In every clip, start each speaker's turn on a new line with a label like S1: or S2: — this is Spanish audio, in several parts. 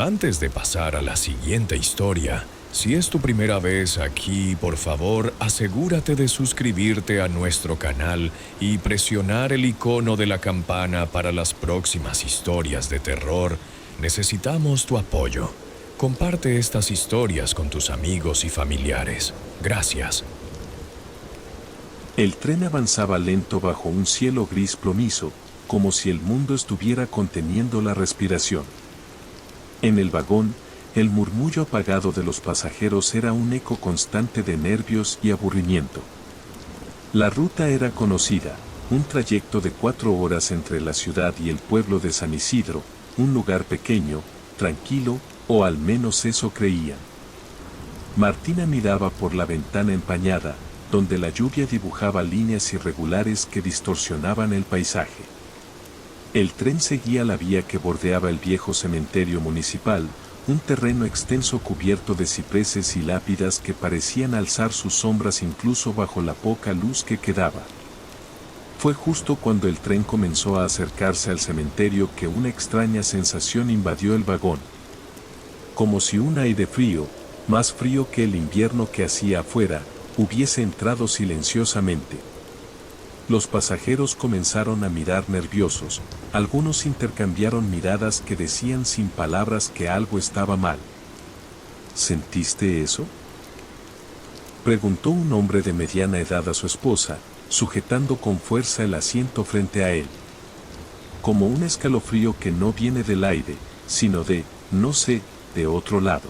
S1: Antes de pasar a la siguiente historia, si es tu primera vez aquí, por favor, asegúrate de suscribirte a nuestro canal y presionar el icono de la campana para las próximas historias de terror. Necesitamos tu apoyo. Comparte estas historias con tus amigos y familiares. Gracias.
S2: El tren avanzaba lento bajo un cielo gris plomizo, como si el mundo estuviera conteniendo la respiración. En el vagón, el murmullo apagado de los pasajeros era un eco constante de nervios y aburrimiento. La ruta era conocida, un trayecto de 4 horas entre la ciudad y el pueblo de San Isidro, un lugar pequeño, tranquilo, o al menos eso creían. Martina miraba por la ventana empañada, donde la lluvia dibujaba líneas irregulares que distorsionaban el paisaje. El tren seguía la vía que bordeaba el viejo cementerio municipal, un terreno extenso cubierto de cipreses y lápidas que parecían alzar sus sombras incluso bajo la poca luz que quedaba. Fue justo cuando el tren comenzó a acercarse al cementerio que una extraña sensación invadió el vagón. Como si un aire frío, más frío que el invierno que hacía afuera, hubiese entrado silenciosamente. Los pasajeros comenzaron a mirar nerviosos, algunos intercambiaron miradas que decían sin palabras que algo estaba mal. ¿Sentiste eso?, preguntó un hombre de mediana edad a su esposa, sujetando con fuerza el asiento frente a él. Como un escalofrío que no viene del aire, sino no sé, de otro lado.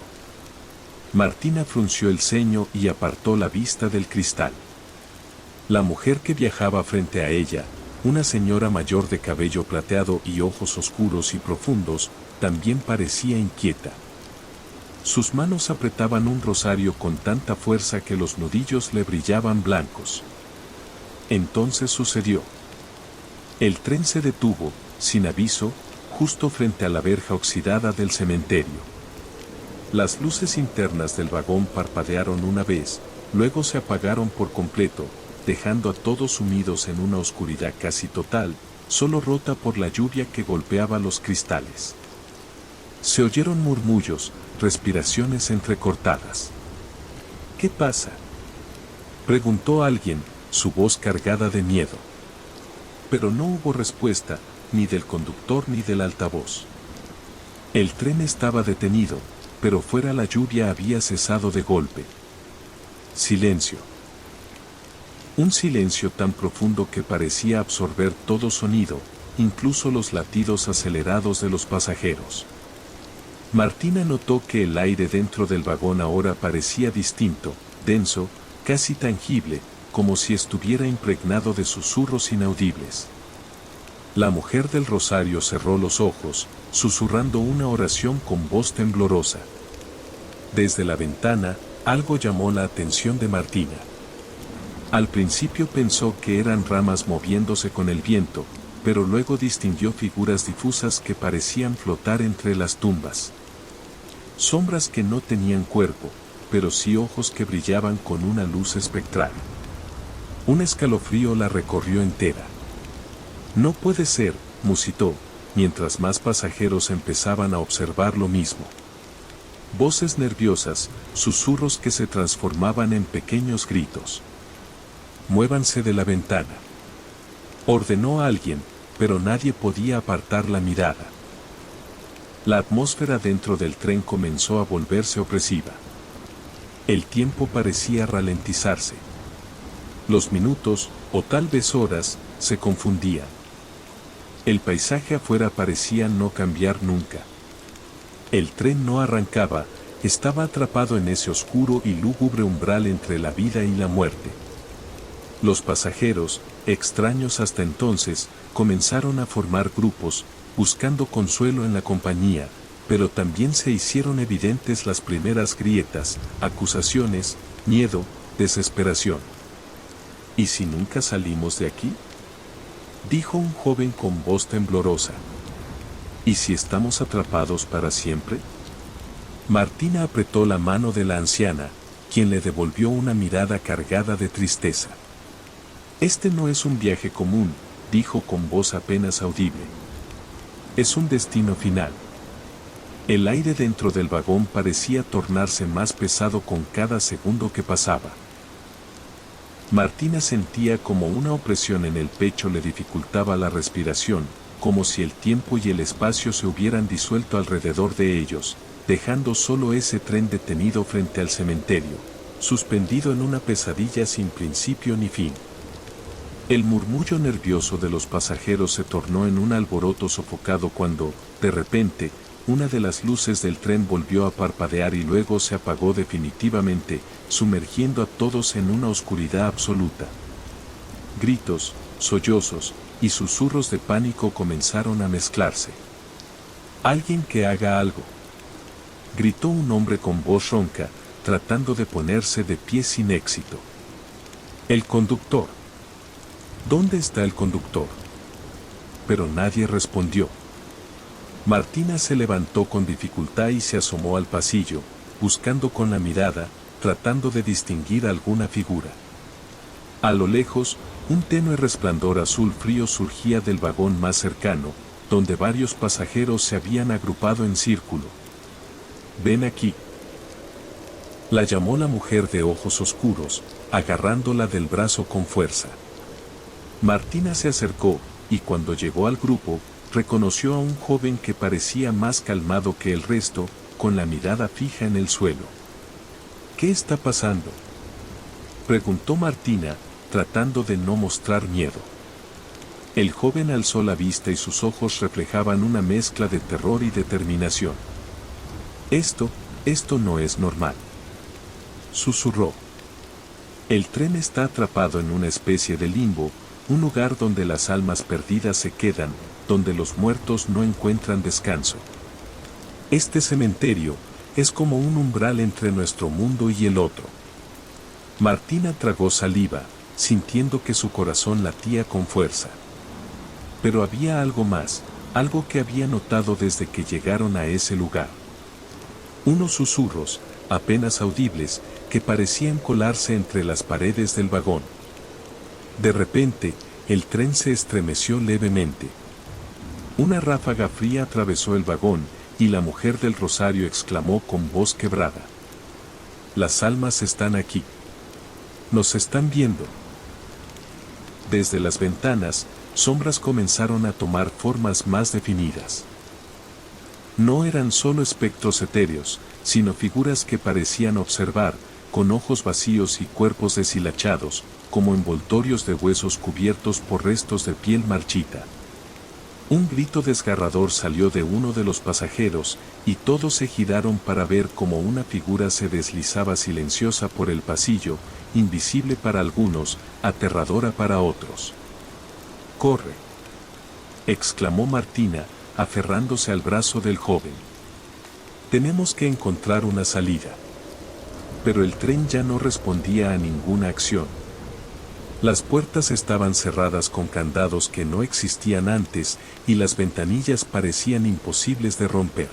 S2: Martina frunció el ceño y apartó la vista del cristal. La mujer que viajaba frente a ella, una señora mayor de cabello plateado y ojos oscuros y profundos, también parecía inquieta. Sus manos apretaban un rosario con tanta fuerza que los nudillos le brillaban blancos. Entonces sucedió. El tren se detuvo, sin aviso, justo frente a la verja oxidada del cementerio. Las luces internas del vagón parpadearon una vez, luego se apagaron por completo, dejando a todos sumidos en una oscuridad casi total, solo rota por la lluvia que golpeaba los cristales. Se oyeron murmullos, respiraciones entrecortadas. ¿Qué pasa?, preguntó alguien, su voz cargada de miedo. Pero no hubo respuesta, ni del conductor ni del altavoz. El tren estaba detenido, pero fuera la lluvia había cesado de golpe. Silencio. Un silencio tan profundo que parecía absorber todo sonido, incluso los latidos acelerados de los pasajeros. Martina notó que el aire dentro del vagón ahora parecía distinto, denso, casi tangible, como si estuviera impregnado de susurros inaudibles. La mujer del rosario cerró los ojos, susurrando una oración con voz temblorosa. Desde la ventana, algo llamó la atención de Martina. Al principio pensó que eran ramas moviéndose con el viento, pero luego distinguió figuras difusas que parecían flotar entre las tumbas. Sombras que no tenían cuerpo, pero sí ojos que brillaban con una luz espectral. Un escalofrío la recorrió entera. No puede ser, musitó, mientras más pasajeros empezaban a observar lo mismo. Voces nerviosas, susurros que se transformaban en pequeños gritos. «Muévanse de la ventana», ordenó a alguien, pero nadie podía apartar la mirada. La atmósfera dentro del tren comenzó a volverse opresiva. El tiempo parecía ralentizarse. Los minutos, o tal vez horas, se confundían. El paisaje afuera parecía no cambiar nunca. El tren no arrancaba, estaba atrapado en ese oscuro y lúgubre umbral entre la vida y la muerte. Los pasajeros, extraños hasta entonces, comenzaron a formar grupos, buscando consuelo en la compañía, pero también se hicieron evidentes las primeras grietas, acusaciones, miedo, desesperación. ¿Y si nunca salimos de aquí?, dijo un joven con voz temblorosa. ¿Y si estamos atrapados para siempre? Martina apretó la mano de la anciana, quien le devolvió una mirada cargada de tristeza. Este no es un viaje común, dijo con voz apenas audible. Es un destino final. El aire dentro del vagón parecía tornarse más pesado con cada segundo que pasaba. Martina sentía como una opresión en el pecho le dificultaba la respiración, como si el tiempo y el espacio se hubieran disuelto alrededor de ellos, dejando solo ese tren detenido frente al cementerio, suspendido en una pesadilla sin principio ni fin. El murmullo nervioso de los pasajeros se tornó en un alboroto sofocado cuando, de repente, una de las luces del tren volvió a parpadear y luego se apagó definitivamente, sumergiendo a todos en una oscuridad absoluta. Gritos, sollozos y susurros de pánico comenzaron a mezclarse. «¡Alguien que haga algo!», gritó un hombre con voz ronca, tratando de ponerse de pie sin éxito. «¡El conductor! ¿Dónde está el conductor?». Pero nadie respondió. Martina se levantó con dificultad y se asomó al pasillo, buscando con la mirada, tratando de distinguir alguna figura. A lo lejos, un tenue resplandor azul frío surgía del vagón más cercano, donde varios pasajeros se habían agrupado en círculo. «Ven aquí», la llamó la mujer de ojos oscuros, agarrándola del brazo con fuerza. Martina se acercó, y cuando llegó al grupo, reconoció a un joven que parecía más calmado que el resto, con la mirada fija en el suelo. «¿Qué está pasando?», preguntó Martina, tratando de no mostrar miedo. El joven alzó la vista y sus ojos reflejaban una mezcla de terror y determinación. Esto no es normal», susurró. «El tren está atrapado en una especie de limbo, un lugar donde las almas perdidas se quedan, donde los muertos no encuentran descanso. Este cementerio es como un umbral entre nuestro mundo y el otro». Martina tragó saliva, sintiendo que su corazón latía con fuerza. Pero había algo más, algo que había notado desde que llegaron a ese lugar. Unos susurros, apenas audibles, que parecían colarse entre las paredes del vagón. De repente, el tren se estremeció levemente. Una ráfaga fría atravesó el vagón, y la mujer del rosario exclamó con voz quebrada: «Las almas están aquí. Nos están viendo». Desde las ventanas, sombras comenzaron a tomar formas más definidas. No eran solo espectros etéreos, sino figuras que parecían observar, con ojos vacíos y cuerpos deshilachados, como envoltorios de huesos cubiertos por restos de piel marchita. Un grito desgarrador salió de uno de los pasajeros, y todos se giraron para ver cómo una figura se deslizaba silenciosa por el pasillo, invisible para algunos, aterradora para otros. «¡Corre!», exclamó Martina, aferrándose al brazo del joven. «Tenemos que encontrar una salida». Pero el tren ya no respondía a ninguna acción. Las puertas estaban cerradas con candados que no existían antes, y las ventanillas parecían imposibles de romper.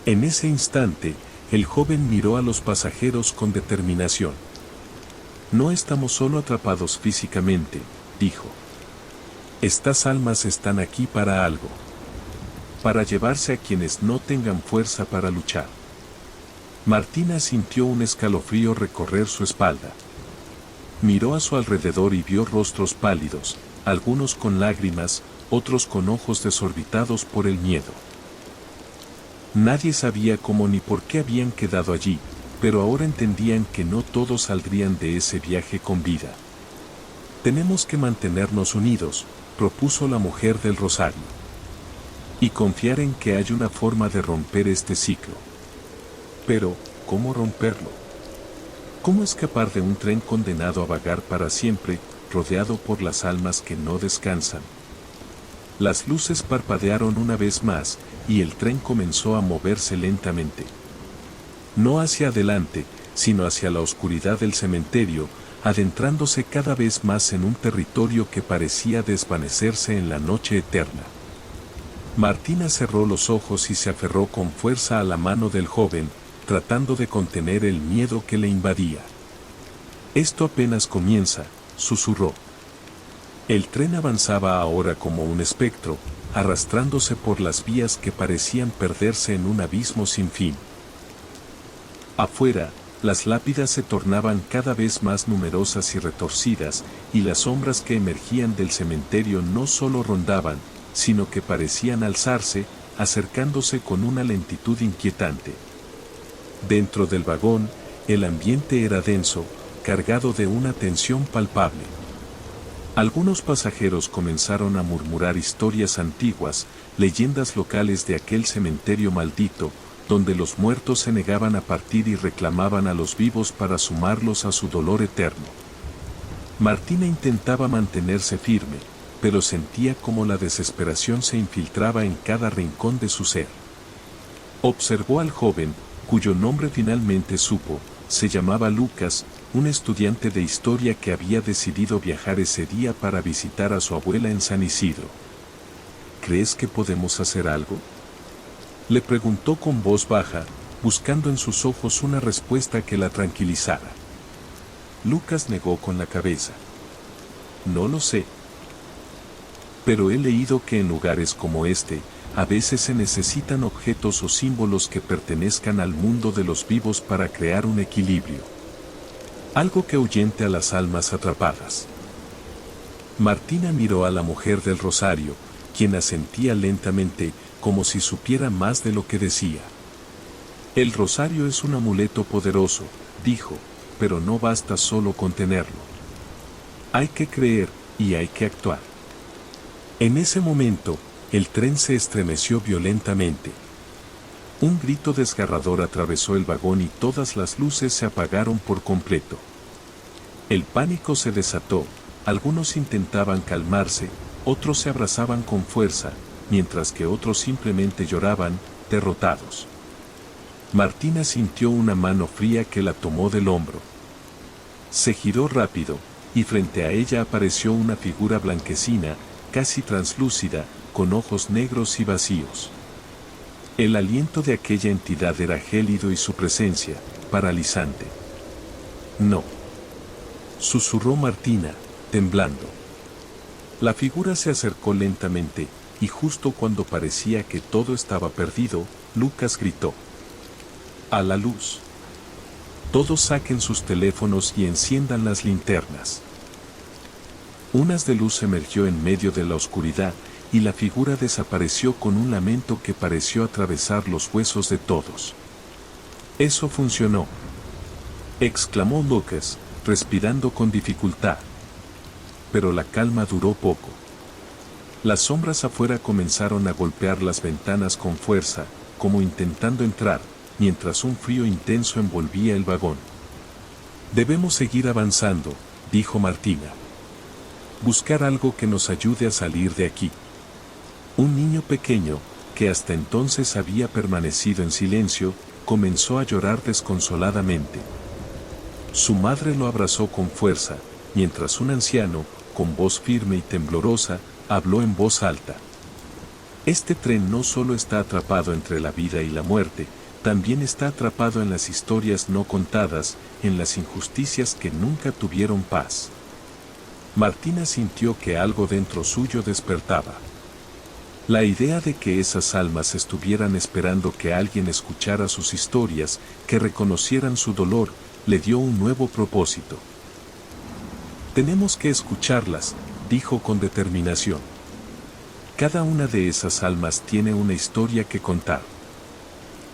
S2: En ese instante, el joven miró a los pasajeros con determinación. «No estamos solo atrapados físicamente», dijo. «Estas almas están aquí para algo. Para llevarse a quienes no tengan fuerza para luchar». Martina sintió un escalofrío recorrer su espalda. Miró a su alrededor y vio rostros pálidos, algunos con lágrimas, otros con ojos desorbitados por el miedo. Nadie sabía cómo ni por qué habían quedado allí, pero ahora entendían que no todos saldrían de ese viaje con vida. «Tenemos que mantenernos unidos», propuso la mujer del rosario. «Y confiar en que hay una forma de romper este ciclo». Pero, ¿cómo romperlo? ¿Cómo escapar de un tren condenado a vagar para siempre, rodeado por las almas que no descansan? Las luces parpadearon una vez más, y el tren comenzó a moverse lentamente. No hacia adelante, sino hacia la oscuridad del cementerio, adentrándose cada vez más en un territorio que parecía desvanecerse en la noche eterna. Martina cerró los ojos y se aferró con fuerza a la mano del joven, tratando de contener el miedo que le invadía. «Esto apenas comienza», susurró. El tren avanzaba ahora como un espectro, arrastrándose por las vías que parecían perderse en un abismo sin fin. Afuera, las lápidas se tornaban cada vez más numerosas y retorcidas, y las sombras que emergían del cementerio no solo rondaban, sino que parecían alzarse, acercándose con una lentitud inquietante. Dentro del vagón, el ambiente era denso, cargado de una tensión palpable. Algunos pasajeros comenzaron a murmurar historias antiguas, leyendas locales de aquel cementerio maldito, donde los muertos se negaban a partir y reclamaban a los vivos para sumarlos a su dolor eterno. Martina intentaba mantenerse firme, pero sentía como la desesperación se infiltraba en cada rincón de su ser. Observó al joven, cuyo nombre finalmente supo, se llamaba Lucas, un estudiante de historia que había decidido viajar ese día para visitar a su abuela en San Isidro. ¿Crees que podemos hacer algo?, le preguntó con voz baja, buscando en sus ojos una respuesta que la tranquilizara. Lucas negó con la cabeza. No lo sé. Pero he leído que en lugares como este, a veces se necesitan objetos o símbolos que pertenezcan al mundo de los vivos para crear un equilibrio. Algo que ahuyente a las almas atrapadas. Martina miró a la mujer del rosario, quien asentía lentamente, como si supiera más de lo que decía. El rosario es un amuleto poderoso, dijo, pero no basta solo con tenerlo. Hay que creer, y hay que actuar. En ese momento, el tren se estremeció violentamente. Un grito desgarrador atravesó el vagón y todas las luces se apagaron por completo. El pánico se desató, algunos intentaban calmarse, otros se abrazaban con fuerza, mientras que otros simplemente lloraban, derrotados. Martina sintió una mano fría que la tomó del hombro. Se giró rápido, y frente a ella apareció una figura blanquecina, casi translúcida, con ojos negros y vacíos. El aliento de aquella entidad era gélido y su presencia, paralizante. No. Susurró Martina, temblando. La figura se acercó lentamente, y justo cuando parecía que todo estaba perdido, Lucas gritó. A la luz. Todos saquen sus teléfonos y enciendan las linternas. Un haz de luz emergió en medio de la oscuridad, y la figura desapareció con un lamento que pareció atravesar los huesos de todos. Eso funcionó, exclamó Lucas, respirando con dificultad. Pero la calma duró poco. Las sombras afuera comenzaron a golpear las ventanas con fuerza, como intentando entrar, mientras un frío intenso envolvía el vagón. Debemos seguir avanzando, dijo Martina. Buscar algo que nos ayude a salir de aquí. Un niño pequeño, que hasta entonces había permanecido en silencio, comenzó a llorar desconsoladamente. Su madre lo abrazó con fuerza, mientras un anciano, con voz firme y temblorosa, habló en voz alta. Este tren no solo está atrapado entre la vida y la muerte, también está atrapado en las historias no contadas, en las injusticias que nunca tuvieron paz. Martina sintió que algo dentro suyo despertaba. La idea de que esas almas estuvieran esperando que alguien escuchara sus historias, que reconocieran su dolor, le dio un nuevo propósito. Tenemos que escucharlas, dijo con determinación. Cada una de esas almas tiene una historia que contar.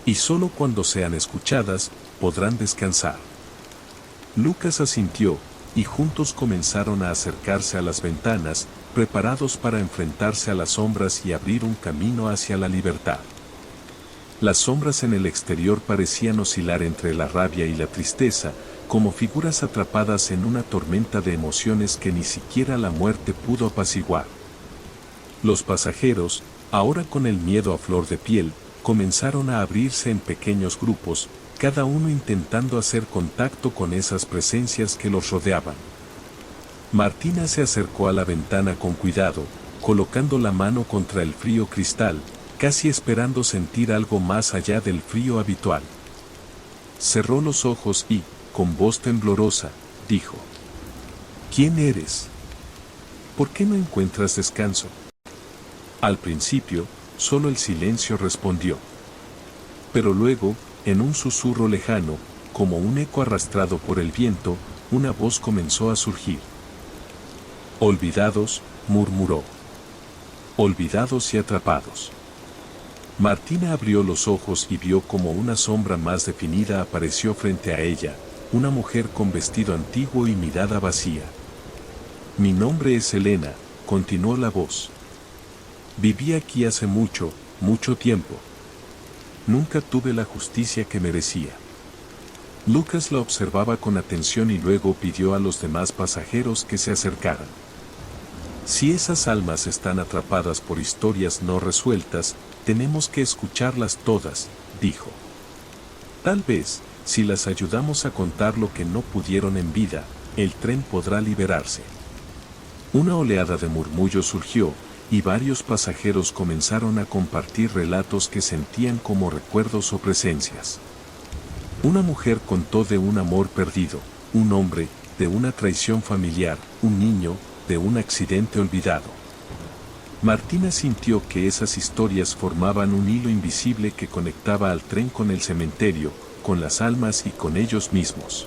S2: Y solo cuando sean escuchadas, podrán descansar. Lucas asintió, y juntos comenzaron a acercarse a las ventanas, preparados para enfrentarse a las sombras y abrir un camino hacia la libertad. Las sombras en el exterior parecían oscilar entre la rabia y la tristeza, como figuras atrapadas en una tormenta de emociones que ni siquiera la muerte pudo apaciguar. Los pasajeros, ahora con el miedo a flor de piel, comenzaron a abrirse en pequeños grupos, cada uno intentando hacer contacto con esas presencias que los rodeaban. Martina se acercó a la ventana con cuidado, colocando la mano contra el frío cristal, casi esperando sentir algo más allá del frío habitual. Cerró los ojos y, con voz temblorosa, dijo: ¿Quién eres? ¿Por qué no encuentras descanso? Al principio, solo el silencio respondió. Pero luego, en un susurro lejano, como un eco arrastrado por el viento, una voz comenzó a surgir. Olvidados, murmuró. Olvidados y atrapados. Martina abrió los ojos y vio como una sombra más definida apareció frente a ella, una mujer con vestido antiguo y mirada vacía. Mi nombre es Elena, continuó la voz. Viví aquí hace mucho, mucho tiempo. Nunca tuve la justicia que merecía. Lucas la observaba con atención y luego pidió a los demás pasajeros que se acercaran. Si esas almas están atrapadas por historias no resueltas, tenemos que escucharlas todas, dijo. Tal vez, si las ayudamos a contar lo que no pudieron en vida, el tren podrá liberarse. Una oleada de murmullos surgió, y varios pasajeros comenzaron a compartir relatos que sentían como recuerdos o presencias. Una mujer contó de un amor perdido, un hombre, de una traición familiar, un niño, de un accidente olvidado. Martina sintió que esas historias formaban un hilo invisible que conectaba al tren con el cementerio, con las almas y con ellos mismos.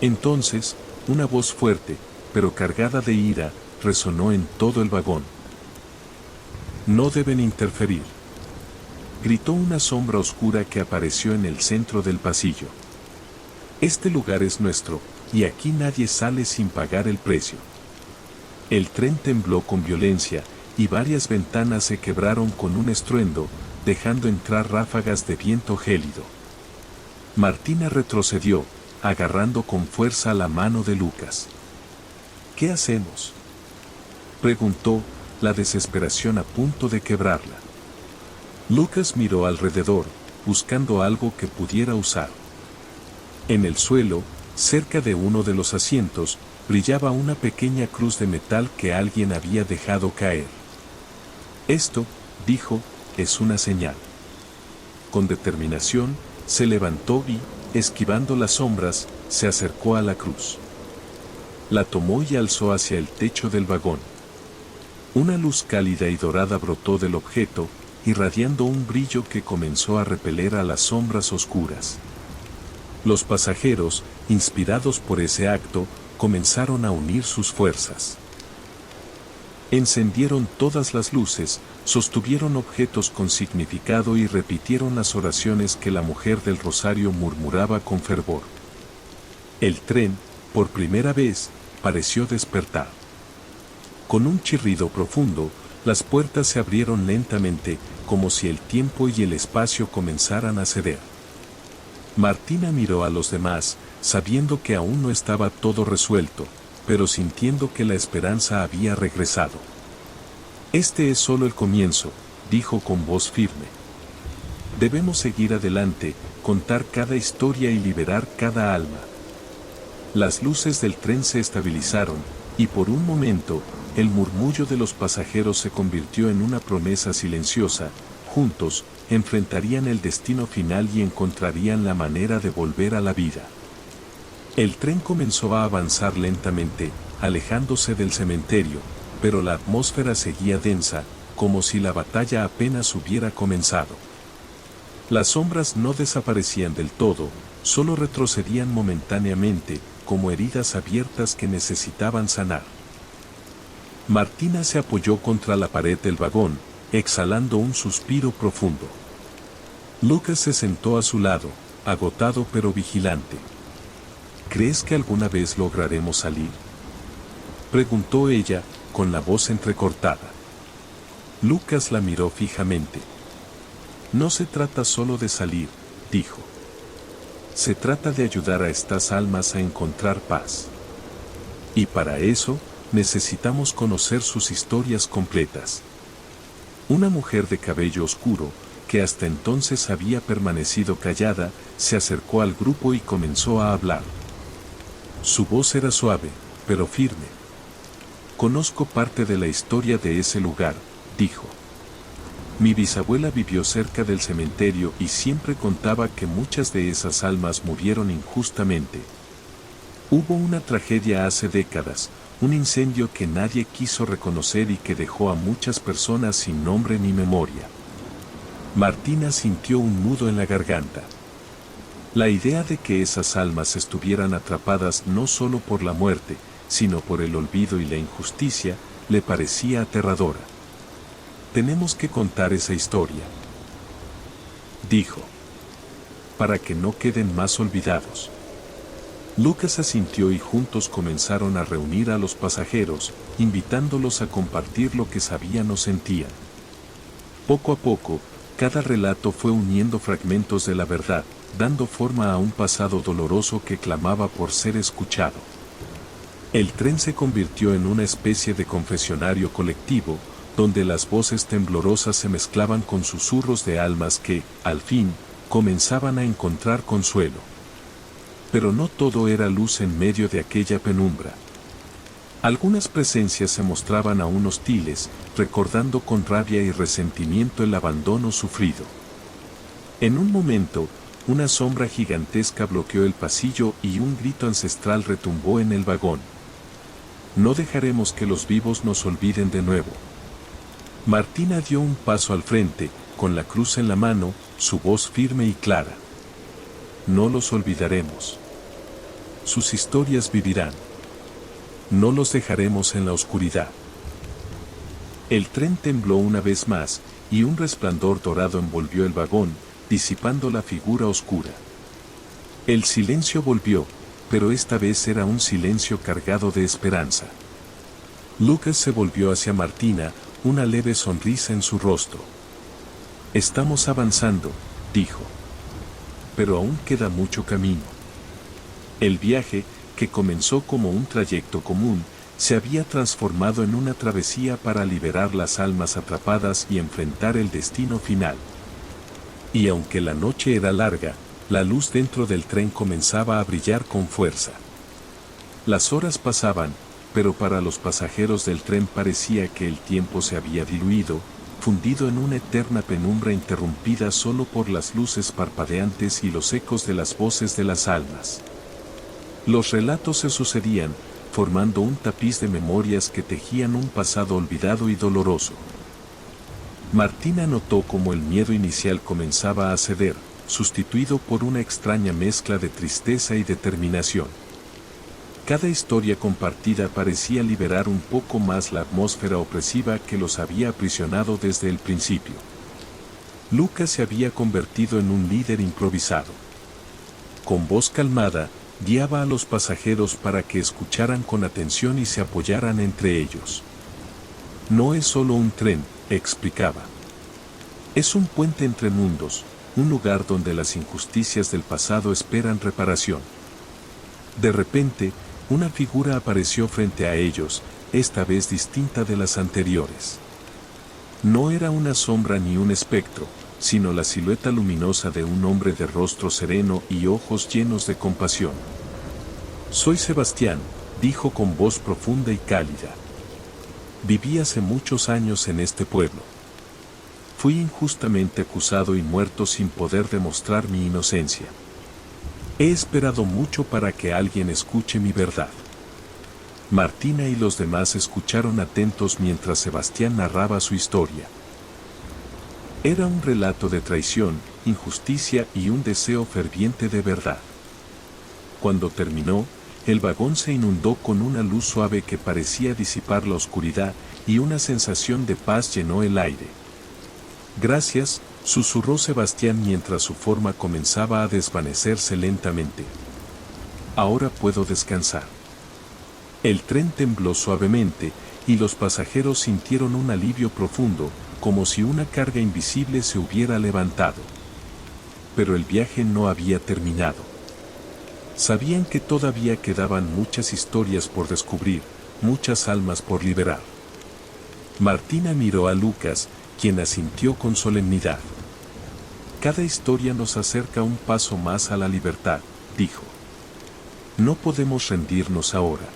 S2: Entonces, una voz fuerte, pero cargada de ira, resonó en todo el vagón. No deben interferir. Gritó una sombra oscura que apareció en el centro del pasillo. Este lugar es nuestro, y aquí nadie sale sin pagar el precio. El tren tembló con violencia, y varias ventanas se quebraron con un estruendo, dejando entrar ráfagas de viento gélido. Martina retrocedió, agarrando con fuerza la mano de Lucas. ¿Qué hacemos?, preguntó, la desesperación a punto de quebrarla. Lucas miró alrededor, buscando algo que pudiera usar. En el suelo, cerca de uno de los asientos, brillaba una pequeña cruz de metal que alguien había dejado caer. Esto, dijo, es una señal. Con determinación, se levantó y, esquivando las sombras, se acercó a la cruz. La tomó y alzó hacia el techo del vagón. Una luz cálida y dorada brotó del objeto, irradiando un brillo que comenzó a repeler a las sombras oscuras. Los pasajeros, inspirados por ese acto, comenzaron a unir sus fuerzas. Encendieron todas las luces, sostuvieron objetos con significado y repitieron las oraciones que la mujer del rosario murmuraba con fervor. El tren, por primera vez, pareció despertar. Con un chirrido profundo, las puertas se abrieron lentamente, como si el tiempo y el espacio comenzaran a ceder. Martina miró a los demás, sabiendo que aún no estaba todo resuelto, pero sintiendo que la esperanza había regresado. Este es solo el comienzo, dijo con voz firme. Debemos seguir adelante, contar cada historia y liberar cada alma. Las luces del tren se estabilizaron, y por un momento, el murmullo de los pasajeros se convirtió en una promesa silenciosa. Juntos, enfrentarían el destino final y encontrarían la manera de volver a la vida. El tren comenzó a avanzar lentamente, alejándose del cementerio, pero la atmósfera seguía densa, como si la batalla apenas hubiera comenzado. Las sombras no desaparecían del todo, solo retrocedían momentáneamente, como heridas abiertas que necesitaban sanar. Martina se apoyó contra la pared del vagón, exhalando un suspiro profundo. Lucas se sentó a su lado, agotado pero vigilante. ¿Crees que alguna vez lograremos salir?, preguntó ella, con la voz entrecortada. Lucas la miró fijamente. No se trata solo de salir, dijo. Se trata de ayudar a estas almas a encontrar paz. Y para eso, necesitamos conocer sus historias completas. Una mujer de cabello oscuro, que hasta entonces había permanecido callada, se acercó al grupo y comenzó a hablar. Su voz era suave, pero firme. Conozco parte de la historia de ese lugar, dijo. Mi bisabuela vivió cerca del cementerio y siempre contaba que muchas de esas almas murieron injustamente. Hubo una tragedia hace décadas, un incendio que nadie quiso reconocer y que dejó a muchas personas sin nombre ni memoria. Martina sintió un nudo en la garganta. La idea de que esas almas estuvieran atrapadas no solo por la muerte, sino por el olvido y la injusticia, le parecía aterradora. Tenemos que contar esa historia, dijo, para que no queden más olvidados. Lucas asintió y juntos comenzaron a reunir a los pasajeros, invitándolos a compartir lo que sabían o sentían. Poco a poco, cada relato fue uniendo fragmentos de la verdad, dando forma a un pasado doloroso que clamaba por ser escuchado. El tren se convirtió en una especie de confesionario colectivo, donde las voces temblorosas se mezclaban con susurros de almas que, al fin, comenzaban a encontrar consuelo. Pero no todo era luz en medio de aquella penumbra. Algunas presencias se mostraban aún hostiles, recordando con rabia y resentimiento el abandono sufrido. En un momento, una sombra gigantesca bloqueó el pasillo y un grito ancestral retumbó en el vagón. No dejaremos que los vivos nos olviden de nuevo. Martina dio un paso al frente, con la cruz en la mano, su voz firme y clara. No los olvidaremos. Sus historias vivirán. No los dejaremos en la oscuridad. El tren tembló una vez más, y un resplandor dorado envolvió el vagón, disipando la figura oscura. El silencio volvió, pero esta vez era un silencio cargado de esperanza. Lucas se volvió hacia Martina, una leve sonrisa en su rostro. Estamos avanzando, dijo. Pero aún queda mucho camino. El viaje, que comenzó como un trayecto común, se había transformado en una travesía para liberar las almas atrapadas y enfrentar el destino final. Y aunque la noche era larga, la luz dentro del tren comenzaba a brillar con fuerza. Las horas pasaban, pero para los pasajeros del tren parecía que el tiempo se había diluido, fundido en una eterna penumbra interrumpida solo por las luces parpadeantes y los ecos de las voces de las almas. Los relatos se sucedían, formando un tapiz de memorias que tejían un pasado olvidado y doloroso. Martina notó cómo el miedo inicial comenzaba a ceder, sustituido por una extraña mezcla de tristeza y determinación. Cada historia compartida parecía liberar un poco más la atmósfera opresiva que los había aprisionado desde el principio. Lucas se había convertido en un líder improvisado. Con voz calmada, guiaba a los pasajeros para que escucharan con atención y se apoyaran entre ellos. No es solo un tren, explicaba. Es un puente entre mundos, un lugar donde las injusticias del pasado esperan reparación. De repente, una figura apareció frente a ellos, esta vez distinta de las anteriores. No era una sombra ni un espectro, sino la silueta luminosa de un hombre de rostro sereno y ojos llenos de compasión. Soy Sebastián, dijo con voz profunda y cálida. Viví hace muchos años en este pueblo. Fui injustamente acusado y muerto sin poder demostrar mi inocencia. He esperado mucho para que alguien escuche mi verdad. Martina y los demás escucharon atentos mientras Sebastián narraba su historia. Era un relato de traición, injusticia y un deseo ferviente de verdad. Cuando terminó, el vagón se inundó con una luz suave que parecía disipar la oscuridad y una sensación de paz llenó el aire. Gracias, susurró Sebastián mientras su forma comenzaba a desvanecerse lentamente. Ahora puedo descansar. El tren tembló suavemente y los pasajeros sintieron un alivio profundo, como si una carga invisible se hubiera levantado. Pero el viaje no había terminado. Sabían que todavía quedaban muchas historias por descubrir, muchas almas por liberar. Martina miró a Lucas, quien asintió con solemnidad. Cada historia nos acerca un paso más a la libertad, dijo. No podemos rendirnos ahora.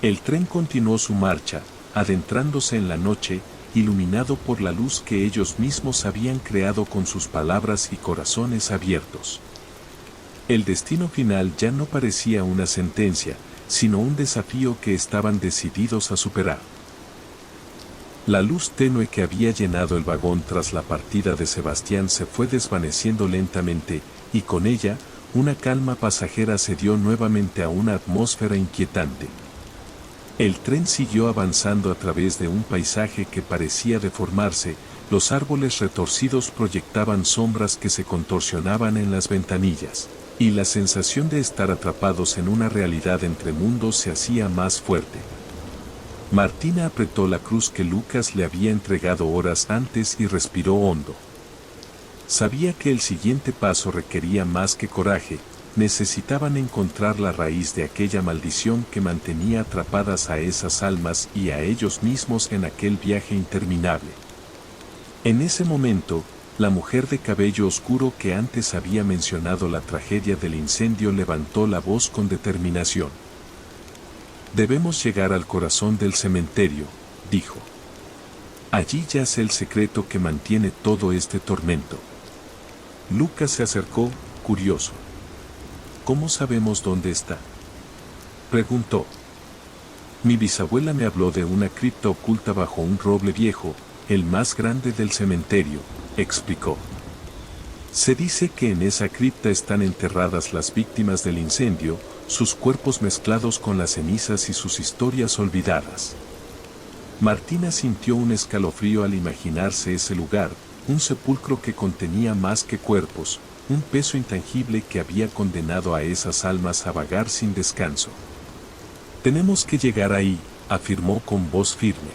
S2: El tren continuó su marcha, adentrándose en la noche, iluminado por la luz que ellos mismos habían creado con sus palabras y corazones abiertos. El destino final ya no parecía una sentencia, sino un desafío que estaban decididos a superar. La luz tenue que había llenado el vagón tras la partida de Sebastián se fue desvaneciendo lentamente, y con ella, una calma pasajera cedió nuevamente a una atmósfera inquietante. El tren siguió avanzando a través de un paisaje que parecía deformarse, los árboles retorcidos proyectaban sombras que se contorsionaban en las ventanillas, y la sensación de estar atrapados en una realidad entre mundos se hacía más fuerte. Martina apretó la cruz que Lucas le había entregado horas antes y respiró hondo. Sabía que el siguiente paso requería más que coraje, necesitaban encontrar la raíz de aquella maldición que mantenía atrapadas a esas almas y a ellos mismos en aquel viaje interminable. En ese momento, la mujer de cabello oscuro que antes había mencionado la tragedia del incendio levantó la voz con determinación. Debemos llegar al corazón del cementerio, dijo. Allí yace el secreto que mantiene todo este tormento. Lucas se acercó, curioso. ¿Cómo sabemos dónde está?, preguntó. Mi bisabuela me habló de una cripta oculta bajo un roble viejo, el más grande del cementerio, explicó. Se dice que en esa cripta están enterradas las víctimas del incendio, sus cuerpos mezclados con las cenizas y sus historias olvidadas. Martina sintió un escalofrío al imaginarse ese lugar, un sepulcro que contenía más que cuerpos, un peso intangible que había condenado a esas almas a vagar sin descanso. Tenemos que llegar ahí, afirmó con voz firme.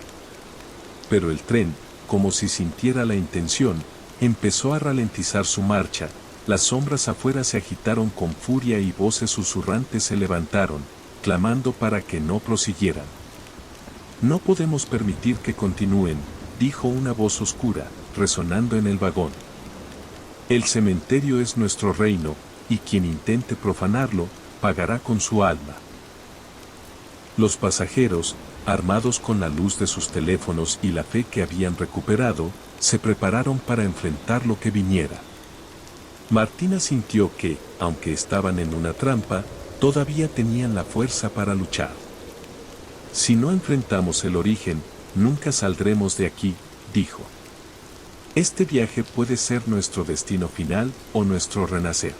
S2: Pero el tren, como si sintiera la intención, empezó a ralentizar su marcha, las sombras afuera se agitaron con furia y voces susurrantes se levantaron, clamando para que no prosiguieran. No podemos permitir que continúen, dijo una voz oscura, resonando en el vagón. El cementerio es nuestro reino, y quien intente profanarlo, pagará con su alma. Los pasajeros, armados con la luz de sus teléfonos y la fe que habían recuperado, se prepararon para enfrentar lo que viniera. Martina sintió que, aunque estaban en una trampa, todavía tenían la fuerza para luchar. Si no enfrentamos el origen, nunca saldremos de aquí, dijo. Este viaje puede ser nuestro destino final o nuestro renacer.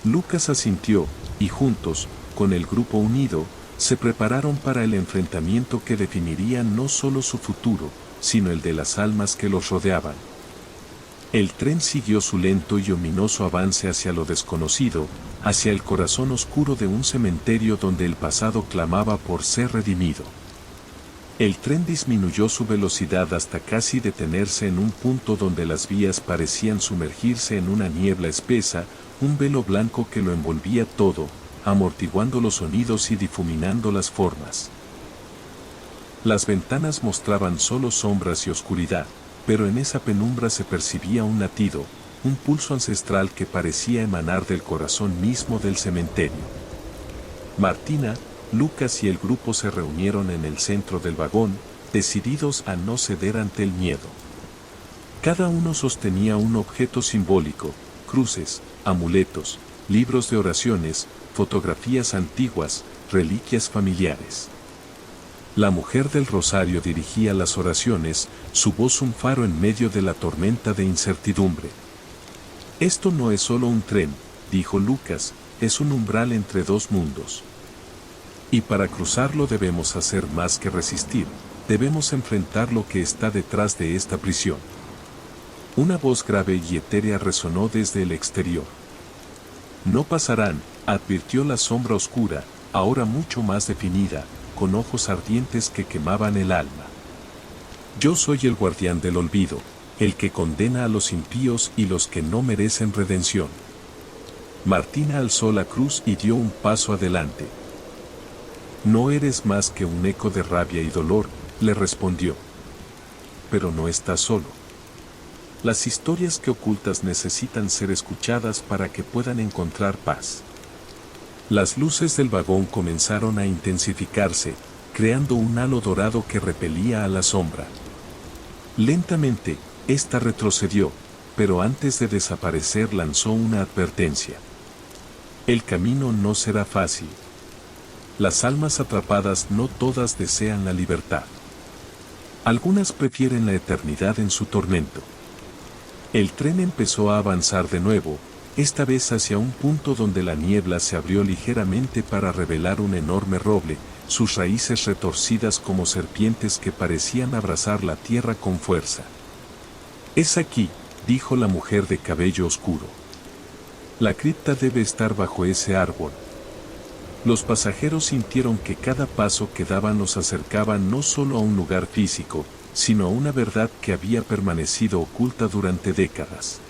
S2: Lucas asintió, y juntos, con el grupo unido, se prepararon para el enfrentamiento que definiría no solo su futuro, sino el de las almas que los rodeaban. El tren siguió su lento y ominoso avance hacia lo desconocido, hacia el corazón oscuro de un cementerio donde el pasado clamaba por ser redimido. El tren disminuyó su velocidad hasta casi detenerse en un punto donde las vías parecían sumergirse en una niebla espesa, un velo blanco que lo envolvía todo, amortiguando los sonidos y difuminando las formas. Las ventanas mostraban solo sombras y oscuridad, pero en esa penumbra se percibía un latido, un pulso ancestral que parecía emanar del corazón mismo del cementerio. Martina, Lucas y el grupo se reunieron en el centro del vagón, decididos a no ceder ante el miedo. Cada uno sostenía un objeto simbólico, cruces, amuletos, libros de oraciones, fotografías antiguas, reliquias familiares. La mujer del rosario dirigía las oraciones, su voz un faro en medio de la tormenta de incertidumbre. Esto no es solo un tren, dijo Lucas, es un umbral entre dos mundos. Y para cruzarlo debemos hacer más que resistir, debemos enfrentar lo que está detrás de esta prisión. Una voz grave y etérea resonó desde el exterior. No pasarán, advirtió la sombra oscura, ahora mucho más definida, con ojos ardientes que quemaban el alma. Yo soy el guardián del olvido, el que condena a los impíos y los que no merecen redención. Martina alzó la cruz y dio un paso adelante. No eres más que un eco de rabia y dolor, le respondió. Pero no estás solo. Las historias que ocultas necesitan ser escuchadas para que puedan encontrar paz. Las luces del vagón comenzaron a intensificarse, creando un halo dorado que repelía a la sombra. Lentamente, ésta retrocedió, pero antes de desaparecer lanzó una advertencia. El camino no será fácil. Las almas atrapadas no todas desean la libertad. Algunas prefieren la eternidad en su tormento. El tren empezó a avanzar de nuevo, esta vez hacia un punto donde la niebla se abrió ligeramente para revelar un enorme roble, sus raíces retorcidas como serpientes que parecían abrazar la tierra con fuerza. «Es aquí», dijo la mujer de cabello oscuro. «La cripta debe estar bajo ese árbol». Los pasajeros sintieron que cada paso que daban los acercaba no solo a un lugar físico, sino a una verdad que había permanecido oculta durante décadas.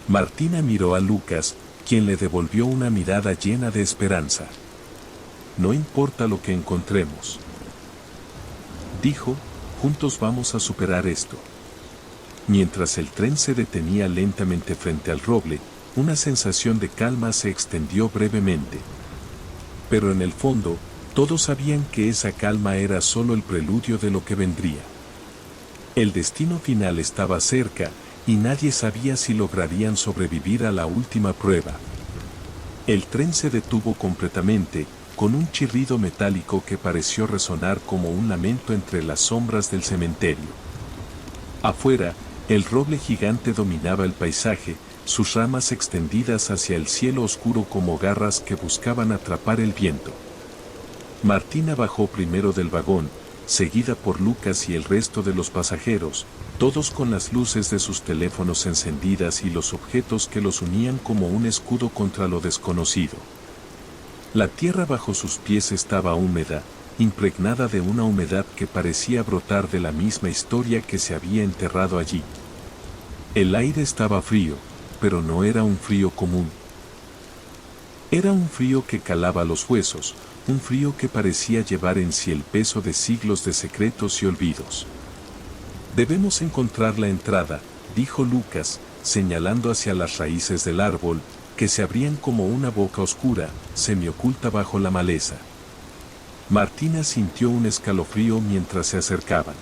S2: Martina miró a Lucas, quien le devolvió una mirada llena de esperanza. «No importa lo que encontremos», dijo, «juntos vamos a superar esto». Mientras el tren se detenía lentamente frente al roble, una sensación de calma se extendió brevemente. Pero en el fondo, todos sabían que esa calma era solo el preludio de lo que vendría. El destino final estaba cerca, y nadie sabía si lograrían sobrevivir a la última prueba. El tren se detuvo completamente, con un chirrido metálico que pareció resonar como un lamento entre las sombras del cementerio. Afuera, el roble gigante dominaba el paisaje, sus ramas extendidas hacia el cielo oscuro como garras que buscaban atrapar el viento. Martina bajó primero del vagón, seguida por Lucas y el resto de los pasajeros, todos con las luces de sus teléfonos encendidas y los objetos que los unían como un escudo contra lo desconocido. La tierra bajo sus pies estaba húmeda, impregnada de una humedad que parecía brotar de la misma historia que se había enterrado allí. El aire estaba frío, pero no era un frío común. Era un frío que calaba los huesos, un frío que parecía llevar en sí el peso de siglos de secretos y olvidos. «Debemos encontrar la entrada», dijo Lucas, señalando hacia las raíces del árbol, que se abrían como una boca oscura, semioculta bajo la maleza. Martina sintió un escalofrío mientras se acercaban.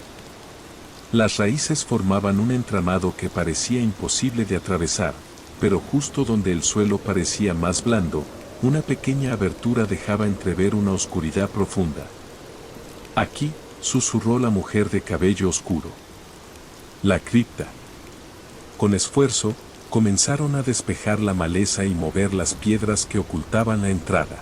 S2: Las raíces formaban un entramado que parecía imposible de atravesar, pero justo donde el suelo parecía más blando, una pequeña abertura dejaba entrever una oscuridad profunda. «Aquí», susurró la mujer de cabello oscuro. «La cripta». Con esfuerzo, comenzaron a despejar la maleza y mover las piedras que ocultaban la entrada.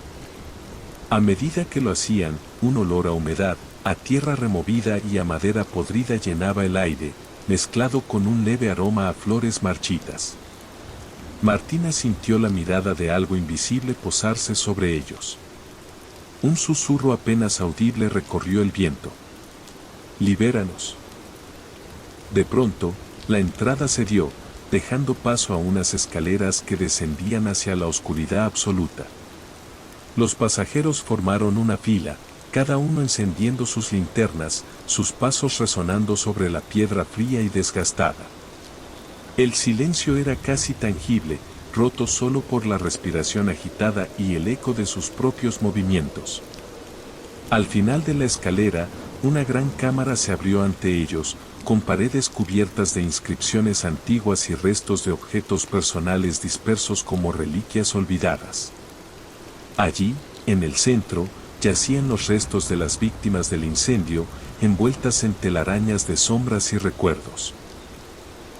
S2: A medida que lo hacían, un olor a humedad, a tierra removida y a madera podrida llenaba el aire, mezclado con un leve aroma a flores marchitas. Martina sintió la mirada de algo invisible posarse sobre ellos. Un susurro apenas audible recorrió el viento. «Libéranos». De pronto, la entrada cedió, dejando paso a unas escaleras que descendían hacia la oscuridad absoluta. Los pasajeros formaron una fila, cada uno encendiendo sus linternas, sus pasos resonando sobre la piedra fría y desgastada. El silencio era casi tangible, roto solo por la respiración agitada y el eco de sus propios movimientos. Al final de la escalera, una gran cámara se abrió ante ellos, con paredes cubiertas de inscripciones antiguas y restos de objetos personales dispersos como reliquias olvidadas. Allí, en el centro, yacían los restos de las víctimas del incendio, envueltas en telarañas de sombras y recuerdos.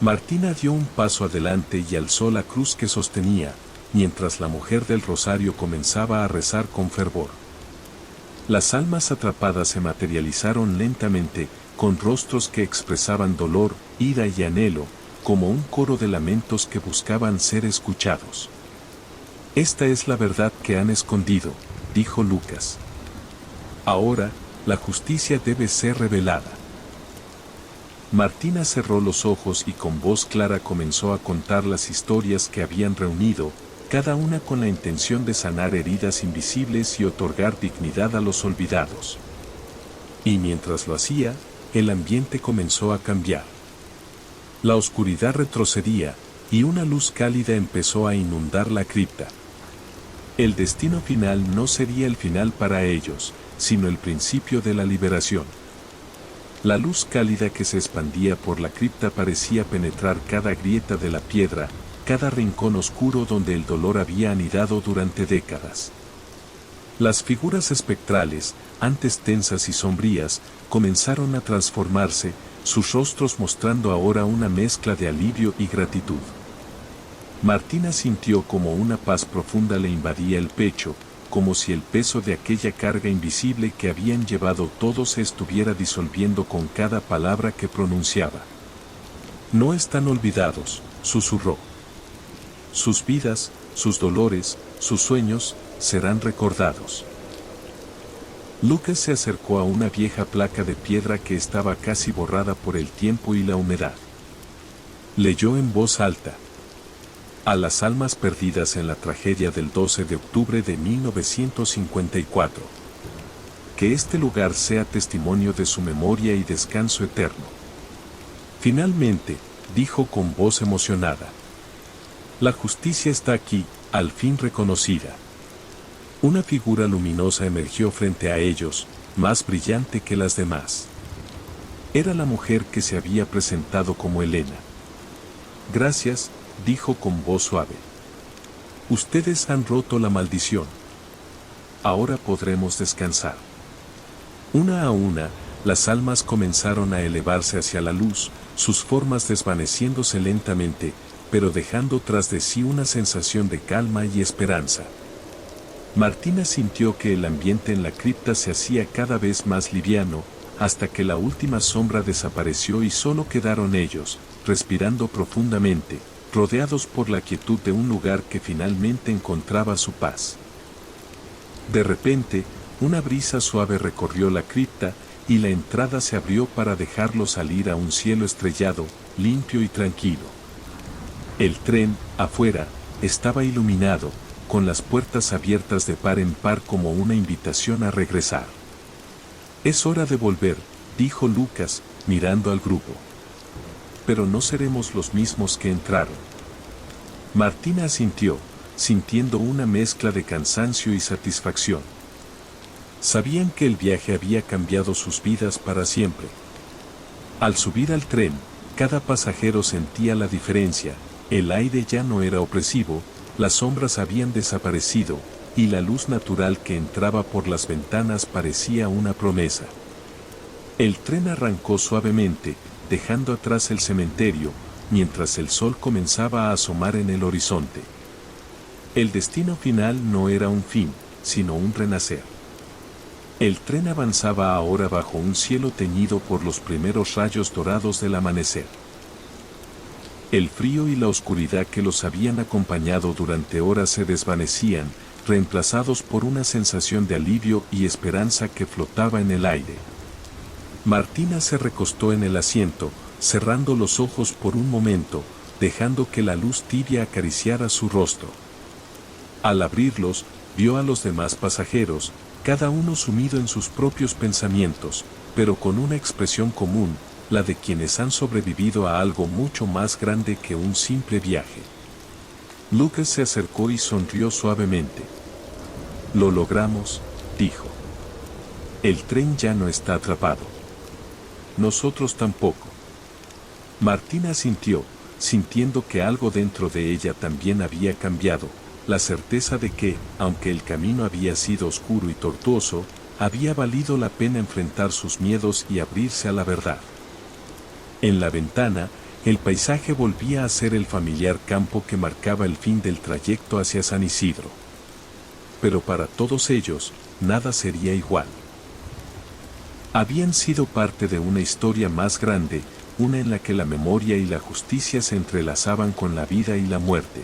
S2: Martina dio un paso adelante y alzó la cruz que sostenía, mientras la mujer del rosario comenzaba a rezar con fervor. Las almas atrapadas se materializaron lentamente, con rostros que expresaban dolor, ira y anhelo, como un coro de lamentos que buscaban ser escuchados. «Esta es la verdad que han escondido», dijo Lucas. «Ahora, la justicia debe ser revelada». Martina cerró los ojos y con voz clara comenzó a contar las historias que habían reunido, cada una con la intención de sanar heridas invisibles y otorgar dignidad a los olvidados. Y mientras lo hacía, el ambiente comenzó a cambiar. La oscuridad retrocedía, y una luz cálida empezó a inundar la cripta. El destino final no sería el final para ellos, sino el principio de la liberación. La luz cálida que se expandía por la cripta parecía penetrar cada grieta de la piedra, cada rincón oscuro donde el dolor había anidado durante décadas. Las figuras espectrales, antes tensas y sombrías, comenzaron a transformarse, sus rostros mostrando ahora una mezcla de alivio y gratitud. Martina sintió como una paz profunda le invadía el pecho, como si el peso de aquella carga invisible que habían llevado todos se estuviera disolviendo con cada palabra que pronunciaba. No están olvidados, susurró. Sus vidas, sus dolores, sus sueños, serán recordados. Lucas se acercó a una vieja placa de piedra que estaba casi borrada por el tiempo y la humedad. Leyó en voz alta: a las almas perdidas en la tragedia del 12 de octubre de 1954. Que este lugar sea testimonio de su memoria y descanso eterno. Finalmente, dijo con voz emocionada: la justicia está aquí, al fin reconocida. Una figura luminosa emergió frente a ellos, más brillante que las demás. Era la mujer que se había presentado como Elena. Gracias, dijo con voz suave. Ustedes han roto la maldición. Ahora podremos descansar. Una a una, las almas comenzaron a elevarse hacia la luz, sus formas desvaneciéndose lentamente, pero dejando tras de sí una sensación de calma y esperanza. Martina sintió que el ambiente en la cripta se hacía cada vez más liviano, hasta que la última sombra desapareció y solo quedaron ellos, respirando profundamente, rodeados por la quietud de un lugar que finalmente encontraba su paz. De repente, una brisa suave recorrió la cripta, y la entrada se abrió para dejarlo salir a un cielo estrellado, limpio y tranquilo. El tren, afuera, estaba iluminado, con las puertas abiertas de par en par como una invitación a regresar. Es hora de volver, dijo Lucas, mirando al grupo. Pero no seremos los mismos que entraron. Martina asintió, sintiendo una mezcla de cansancio y satisfacción. Sabían que el viaje había cambiado sus vidas para siempre. Al subir al tren, cada pasajero sentía la diferencia, el aire ya no era opresivo, las sombras habían desaparecido, y la luz natural que entraba por las ventanas parecía una promesa. El tren arrancó suavemente, dejando atrás el cementerio, mientras el sol comenzaba a asomar en el horizonte. El destino final no era un fin, sino un renacer. El tren avanzaba ahora bajo un cielo teñido por los primeros rayos dorados del amanecer. El frío y la oscuridad que los habían acompañado durante horas se desvanecían, reemplazados por una sensación de alivio y esperanza que flotaba en el aire. Martina se recostó en el asiento, cerrando los ojos por un momento, dejando que la luz tibia acariciara su rostro. Al abrirlos, vio a los demás pasajeros, cada uno sumido en sus propios pensamientos, pero con una expresión común, la de quienes han sobrevivido a algo mucho más grande que un simple viaje. Lucas se acercó y sonrió suavemente. Lo logramos, dijo. El tren ya no está atrapado. Nosotros tampoco. Martina asintió, sintiendo que algo dentro de ella también había cambiado, la certeza de que, aunque el camino había sido oscuro y tortuoso, había valido la pena enfrentar sus miedos y abrirse a la verdad. En la ventana, el paisaje volvía a ser el familiar campo que marcaba el fin del trayecto hacia San Isidro. Pero para todos ellos, nada sería igual. Habían sido parte de una historia más grande, una en la que la memoria y la justicia se entrelazaban con la vida y la muerte.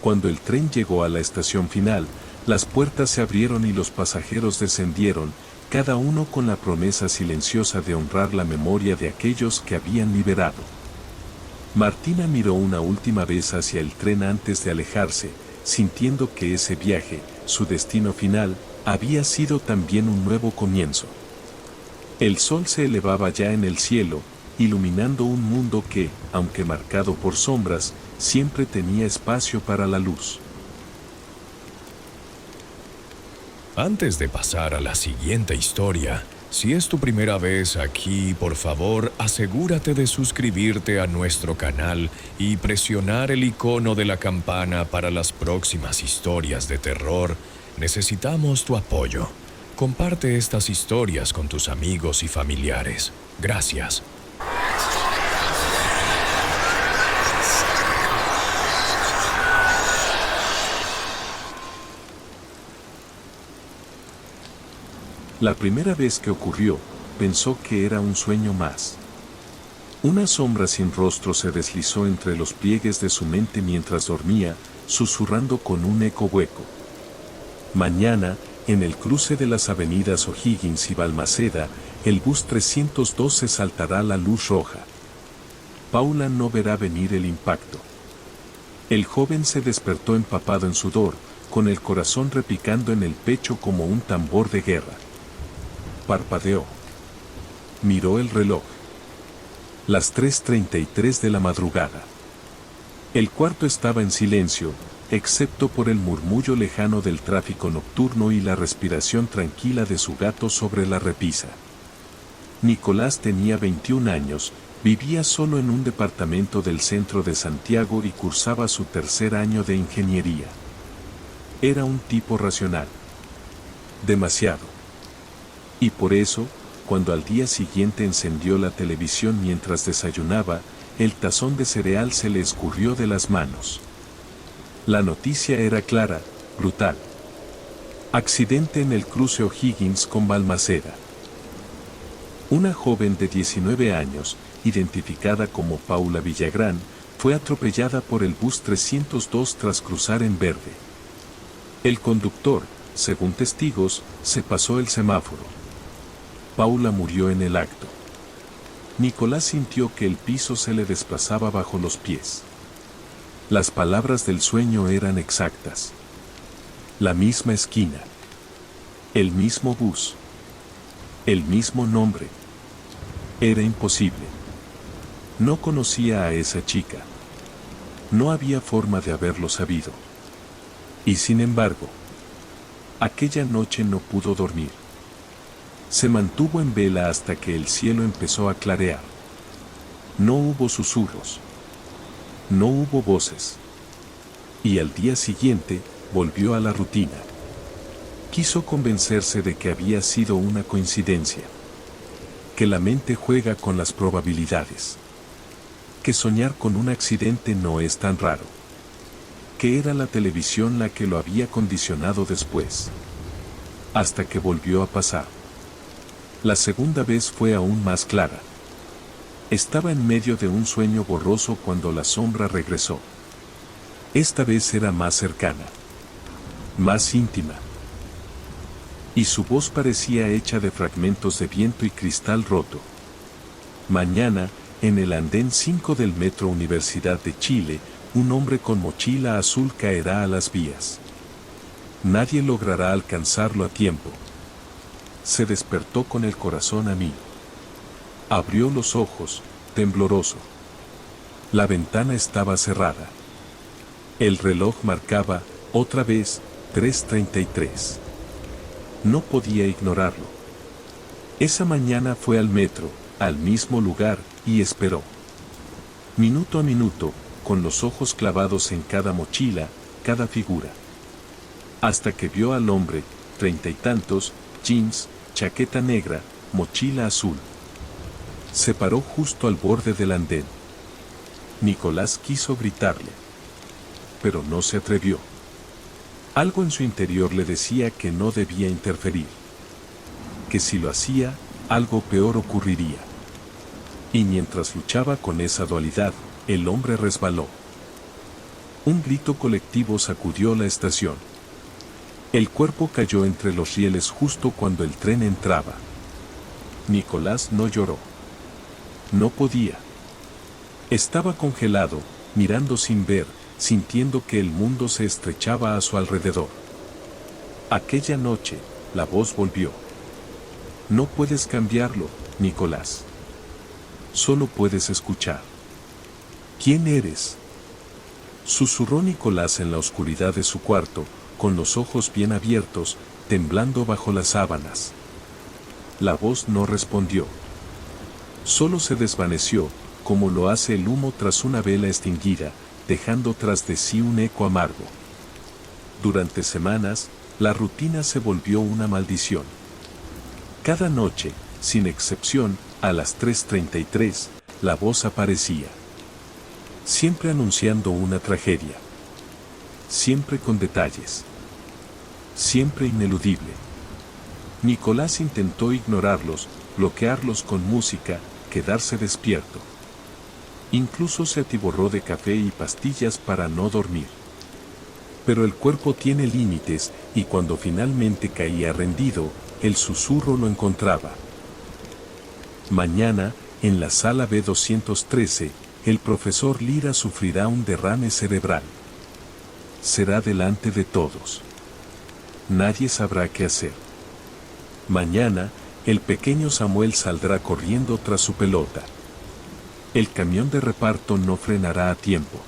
S2: Cuando el tren llegó a la estación final, las puertas se abrieron y los pasajeros descendieron, cada uno con la promesa silenciosa de honrar la memoria de aquellos que habían liberado. Martina miró una última vez hacia el tren antes de alejarse, sintiendo que ese viaje, su destino final, había sido también un nuevo comienzo. El sol se elevaba ya en el cielo, iluminando un mundo que, aunque marcado por sombras, siempre tenía espacio para la luz.
S1: Antes de pasar a la siguiente historia, Si es tu primera vez aquí, por favor, asegúrate de suscribirte a nuestro canal y presionar el icono de la campana para las próximas historias de terror. Necesitamos tu apoyo. Comparte estas historias con tus amigos y familiares. Gracias.
S2: La primera vez que ocurrió, pensó que era un sueño más. Una sombra sin rostro se deslizó entre los pliegues de su mente mientras dormía, susurrando con un eco hueco. Mañana, en el cruce de las avenidas O'Higgins y Balmaceda, el bus 312 saltará la luz roja. Paula no verá venir el impacto. El joven se despertó empapado en sudor, con el corazón repicando en el pecho como un tambor de guerra. Parpadeó. Miró el reloj. Las 3:33 de la madrugada. El cuarto estaba en silencio, excepto por el murmullo lejano del tráfico nocturno y la respiración tranquila de su gato sobre la repisa. Nicolás tenía 21 años, vivía solo en un departamento del centro de Santiago y cursaba su tercer año de ingeniería. Era un tipo racional. Demasiado. Y por eso, cuando al día siguiente encendió la televisión mientras desayunaba, el tazón de cereal se le escurrió de las manos. La noticia era clara, brutal. Accidente en el cruce O'Higgins con Balmaceda. Una joven de 19 años, identificada como Paula Villagrán, fue atropellada por el bus 302 tras cruzar en verde. El conductor, según testigos, se pasó el semáforo. Paula murió en el acto. Nicolás sintió que el piso se le desplazaba bajo los pies. Las palabras del sueño eran exactas. La misma esquina. El mismo bus. El mismo nombre. Era imposible. No conocía a esa chica. No había forma de haberlo sabido. Y sin embargo, aquella noche no pudo dormir. Se mantuvo en vela hasta que el cielo empezó a clarear. No hubo susurros. No hubo voces. Y al día siguiente, volvió a la rutina. Quiso convencerse de que había sido una coincidencia. Que la mente juega con las probabilidades. Que soñar con un accidente no es tan raro. Que era la televisión la que lo había condicionado después. Hasta que volvió a pasar. La segunda vez fue aún más clara. Estaba en medio de un sueño borroso cuando la sombra regresó. Esta vez era más cercana. Más íntima. Y su voz parecía hecha de fragmentos de viento y cristal roto. Mañana, en el andén 5 del Metro Universidad de Chile, un hombre con mochila azul caerá a las vías. Nadie logrará alcanzarlo a tiempo. Se despertó con el corazón a mil. Abrió los ojos, tembloroso. La ventana estaba cerrada. El reloj marcaba, otra vez, 3:33. No podía ignorarlo. Esa mañana fue al metro, al mismo lugar, y esperó. Minuto a minuto, con los ojos clavados en cada mochila, cada figura. Hasta que vio al hombre, 30 y tantos, jeans, chaqueta negra, mochila azul. Se paró justo al borde del andén. Nicolás quiso gritarle. Pero no se atrevió. Algo en su interior le decía que no debía interferir. Que si lo hacía, algo peor ocurriría. Y mientras luchaba con esa dualidad, el hombre resbaló. Un grito colectivo sacudió la estación. El cuerpo cayó entre los rieles justo cuando el tren entraba. Nicolás no lloró. No podía. Estaba congelado, mirando sin ver, sintiendo que el mundo se estrechaba a su alrededor. Aquella noche, la voz volvió. No puedes cambiarlo, Nicolás. Solo puedes escuchar. ¿Quién eres? Susurró Nicolás en la oscuridad de su cuarto, con los ojos bien abiertos, temblando bajo las sábanas. La voz no respondió. Solo se desvaneció, como lo hace el humo tras una vela extinguida, dejando tras de sí un eco amargo. Durante semanas, la rutina se volvió una maldición. Cada noche, sin excepción, a las 3:33, la voz aparecía. Siempre anunciando una tragedia. Siempre con detalles. Siempre ineludible. Nicolás intentó ignorarlos, bloquearlos con música, quedarse despierto. Incluso se atiborró de café y pastillas para no dormir. Pero el cuerpo tiene límites, y cuando finalmente caía rendido, el susurro lo encontraba. Mañana, en la sala B213, el profesor Lira sufrirá un derrame cerebral. Será delante de todos. Nadie sabrá qué hacer. Mañana, el pequeño Samuel saldrá corriendo tras su pelota. El camión de reparto no frenará a tiempo.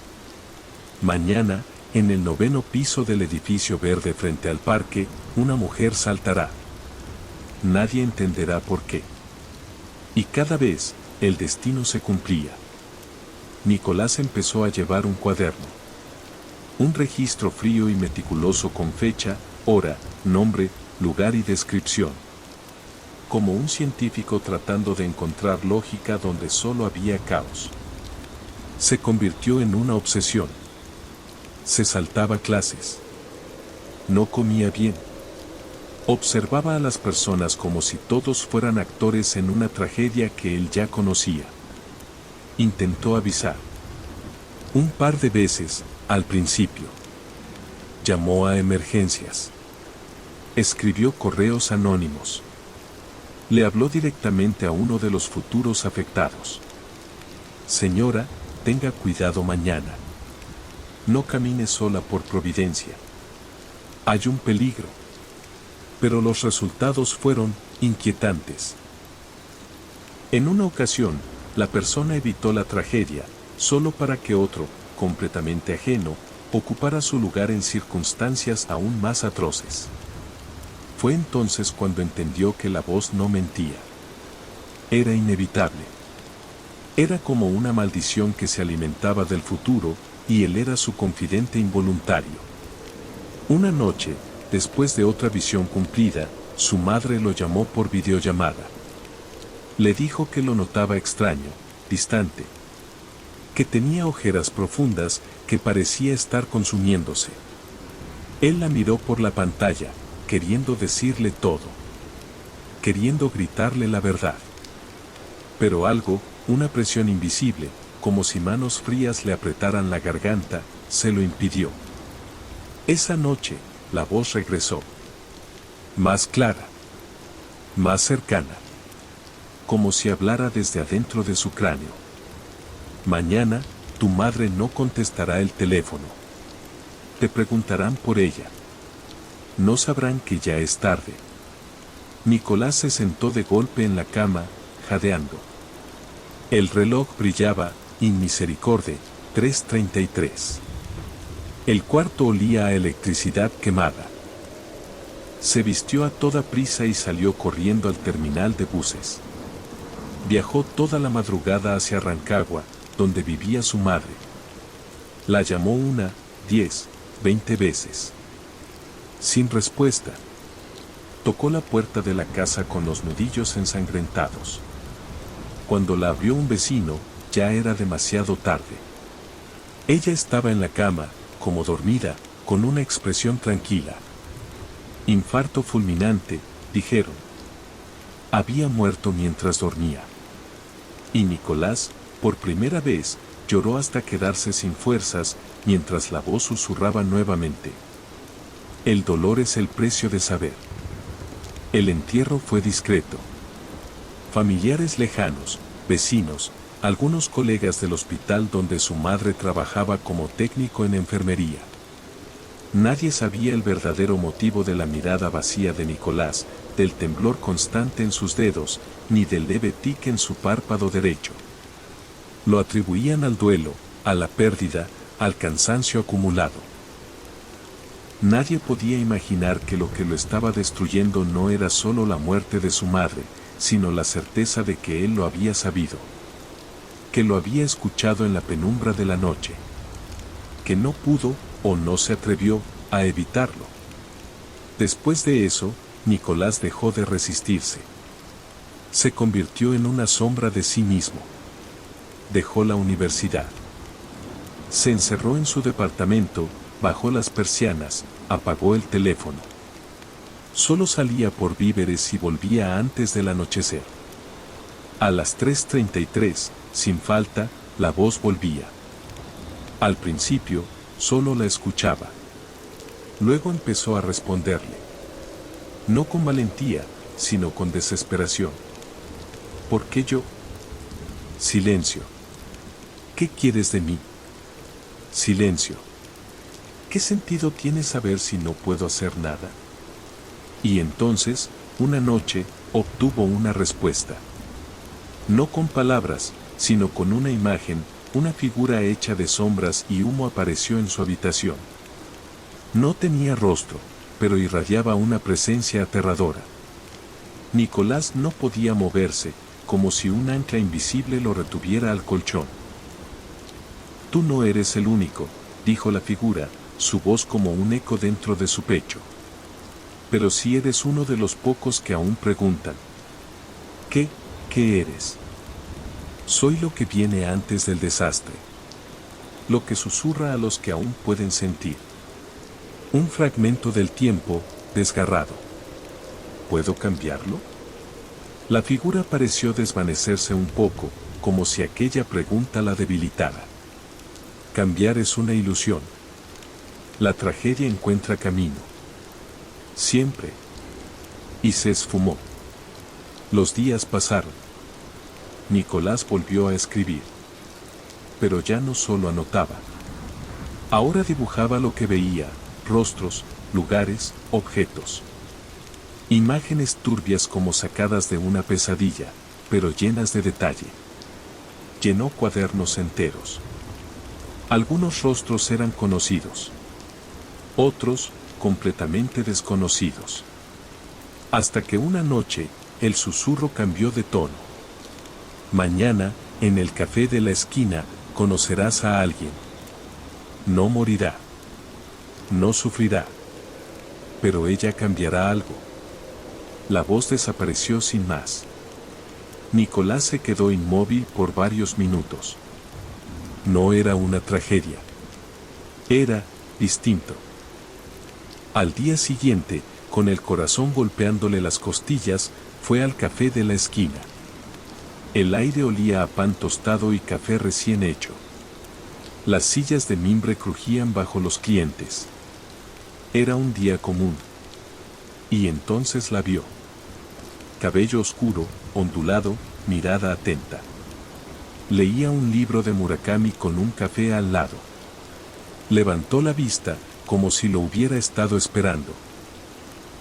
S2: Mañana, en el 9º piso del edificio verde frente al parque, una mujer saltará. Nadie entenderá por qué. Y cada vez, el destino se cumplía. Nicolás empezó a llevar un cuaderno. Un registro frío y meticuloso con fecha, hora, nombre, lugar y descripción. Como un científico tratando de encontrar lógica donde solo había caos. Se convirtió en una obsesión. Se saltaba clases. No comía bien. Observaba a las personas como si todos fueran actores en una tragedia que él ya conocía. Intentó avisar. Un par de veces, al principio. Llamó a emergencias. Escribió correos anónimos. Le habló directamente a uno de los futuros afectados. Señora, tenga cuidado mañana. No camine sola por providencia. Hay un peligro. Pero los resultados fueron inquietantes. En una ocasión, la persona evitó la tragedia, solo para que otro, completamente ajeno, ocupara su lugar en circunstancias aún más atroces. Fue entonces cuando entendió que la voz no mentía. Era inevitable. Era como una maldición que se alimentaba del futuro, y él era su confidente involuntario. Una noche, después de otra visión cumplida, su madre lo llamó por videollamada. Le dijo que lo notaba extraño, distante. Que tenía ojeras profundas, que parecía estar consumiéndose. Él la miró por la pantalla, queriendo decirle todo. Queriendo gritarle la verdad. Pero algo, una presión invisible, como si manos frías le apretaran la garganta, se lo impidió. Esa noche, la voz regresó. Más clara. Más cercana. Como si hablara desde adentro de su cráneo. Mañana, tu madre no contestará el teléfono. Te preguntarán por ella. No sabrán que ya es tarde. Nicolás se sentó de golpe en la cama, jadeando. El reloj brillaba, in misericordia, 3:33. El cuarto olía a electricidad quemada. Se vistió a toda prisa y salió corriendo al terminal de buses. Viajó toda la madrugada hacia Rancagua, donde vivía su madre. La llamó 1, 10, 20 veces. Sin respuesta. Tocó la puerta de la casa con los nudillos ensangrentados. Cuando la abrió un vecino, ya era demasiado tarde. Ella estaba en la cama, como dormida, con una expresión tranquila. Infarto fulminante, dijeron. Había muerto mientras dormía. Y Nicolás, por primera vez, lloró hasta quedarse sin fuerzas, mientras la voz susurraba nuevamente. El dolor es el precio de saber. El entierro fue discreto. Familiares lejanos, vecinos, algunos colegas del hospital donde su madre trabajaba como técnico en enfermería. Nadie sabía el verdadero motivo de la mirada vacía de Nicolás, del temblor constante en sus dedos, ni del leve tic en su párpado derecho. Lo atribuían al duelo, a la pérdida, al cansancio acumulado. Nadie podía imaginar que lo estaba destruyendo no era solo la muerte de su madre, sino la certeza de que él lo había sabido. Que lo había escuchado en la penumbra de la noche. Que no pudo, o no se atrevió, a evitarlo. Después de eso, Nicolás dejó de resistirse. Se convirtió en una sombra de sí mismo. Dejó la universidad. Se encerró en su departamento, bajó las persianas, apagó el teléfono. Solo salía por víveres y volvía antes del anochecer. A las 3:33, sin falta, la voz volvía. Al principio, solo la escuchaba. Luego empezó a responderle. No con valentía, sino con desesperación. ¿Por qué yo? Silencio. ¿Qué quieres de mí? Silencio. ¿Qué sentido tiene saber si no puedo hacer nada? Y entonces, una noche, obtuvo una respuesta. No con palabras, sino con una imagen, una figura hecha de sombras y humo apareció en su habitación. No tenía rostro, pero irradiaba una presencia aterradora. Nicolás no podía moverse, como si un ancla invisible lo retuviera al colchón. Tú no eres el único, dijo la figura, su voz como un eco dentro de su pecho. Pero sí eres uno de los pocos que aún preguntan. ¿Qué eres? Soy lo que viene antes del desastre. Lo que susurra a los que aún pueden sentir. Un fragmento del tiempo, desgarrado. ¿Puedo cambiarlo? La figura pareció desvanecerse un poco, como si aquella pregunta la debilitara. Cambiar es una ilusión. La tragedia encuentra camino. Siempre. Y se esfumó. Los días pasaron. Nicolás volvió a escribir. Pero ya no solo anotaba. Ahora dibujaba lo que veía, rostros, lugares, objetos. Imágenes turbias como sacadas de una pesadilla, pero llenas de detalle. Llenó cuadernos enteros. Algunos rostros eran conocidos. Otros, completamente desconocidos. Hasta que una noche, el susurro cambió de tono. Mañana, en el café de la esquina, conocerás a alguien. No morirá. No sufrirá. Pero ella cambiará algo. La voz desapareció sin más. Nicolás se quedó inmóvil por varios minutos. No era una tragedia. Era distinto. Al día siguiente, con el corazón golpeándole las costillas, fue al café de la esquina. El aire olía a pan tostado y café recién hecho. Las sillas de mimbre crujían bajo los clientes. Era un día común. Y entonces la vio. Cabello oscuro, ondulado, mirada atenta. Leía un libro de Murakami con un café al lado. Levantó la vista, como si lo hubiera estado esperando.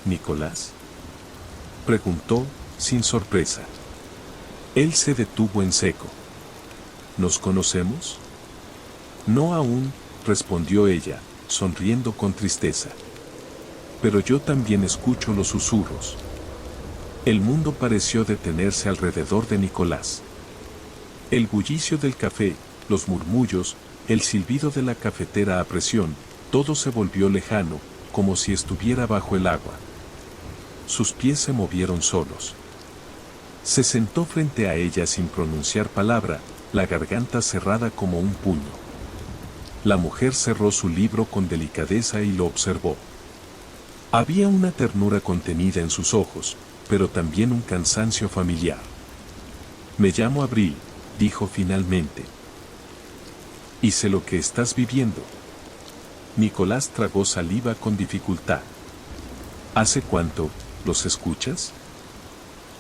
S2: ¿Nicolás? Preguntó, sin sorpresa. Él se detuvo en seco. ¿Nos conocemos? No aún, respondió ella, sonriendo con tristeza. Pero yo también escucho los susurros. El mundo pareció detenerse alrededor de Nicolás. El bullicio del café, los murmullos, el silbido de la cafetera a presión, todo se volvió lejano, como si estuviera bajo el agua. Sus pies se movieron solos. Se sentó frente a ella sin pronunciar palabra, la garganta cerrada como un puño. La mujer cerró su libro con delicadeza y lo observó. Había una ternura contenida en sus ojos, pero también un cansancio familiar. Me llamo Abril, dijo finalmente. Y sé lo que estás viviendo. Nicolás tragó saliva con dificultad. ¿Hace cuánto los escuchas?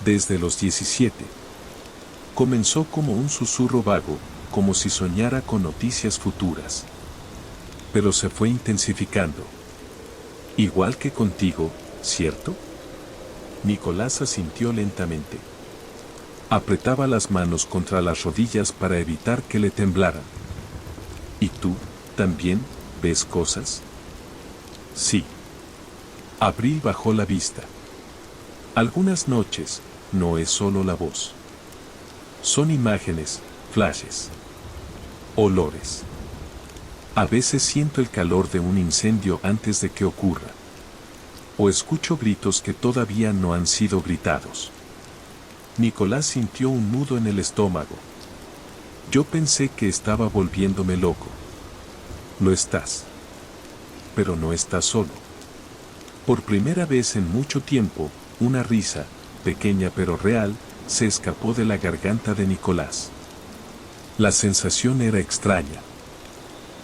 S2: Desde los 17. Comenzó como un susurro vago, como si soñara con noticias futuras. Pero se fue intensificando. Igual que contigo, ¿cierto? Nicolás asintió lentamente. Apretaba las manos contra las rodillas para evitar que le temblaran. ¿Y tú, también, ves cosas? Sí. Abril bajó la vista. Algunas noches, no es solo la voz. Son imágenes, flashes, olores. A veces siento el calor de un incendio antes de que ocurra. O escucho gritos que todavía no han sido gritados. Nicolás sintió un nudo en el estómago. Yo pensé que estaba volviéndome loco. Lo estás. Pero no estás solo. Por primera vez en mucho tiempo, una risa, pequeña pero real, se escapó de la garganta de Nicolás. La sensación era extraña.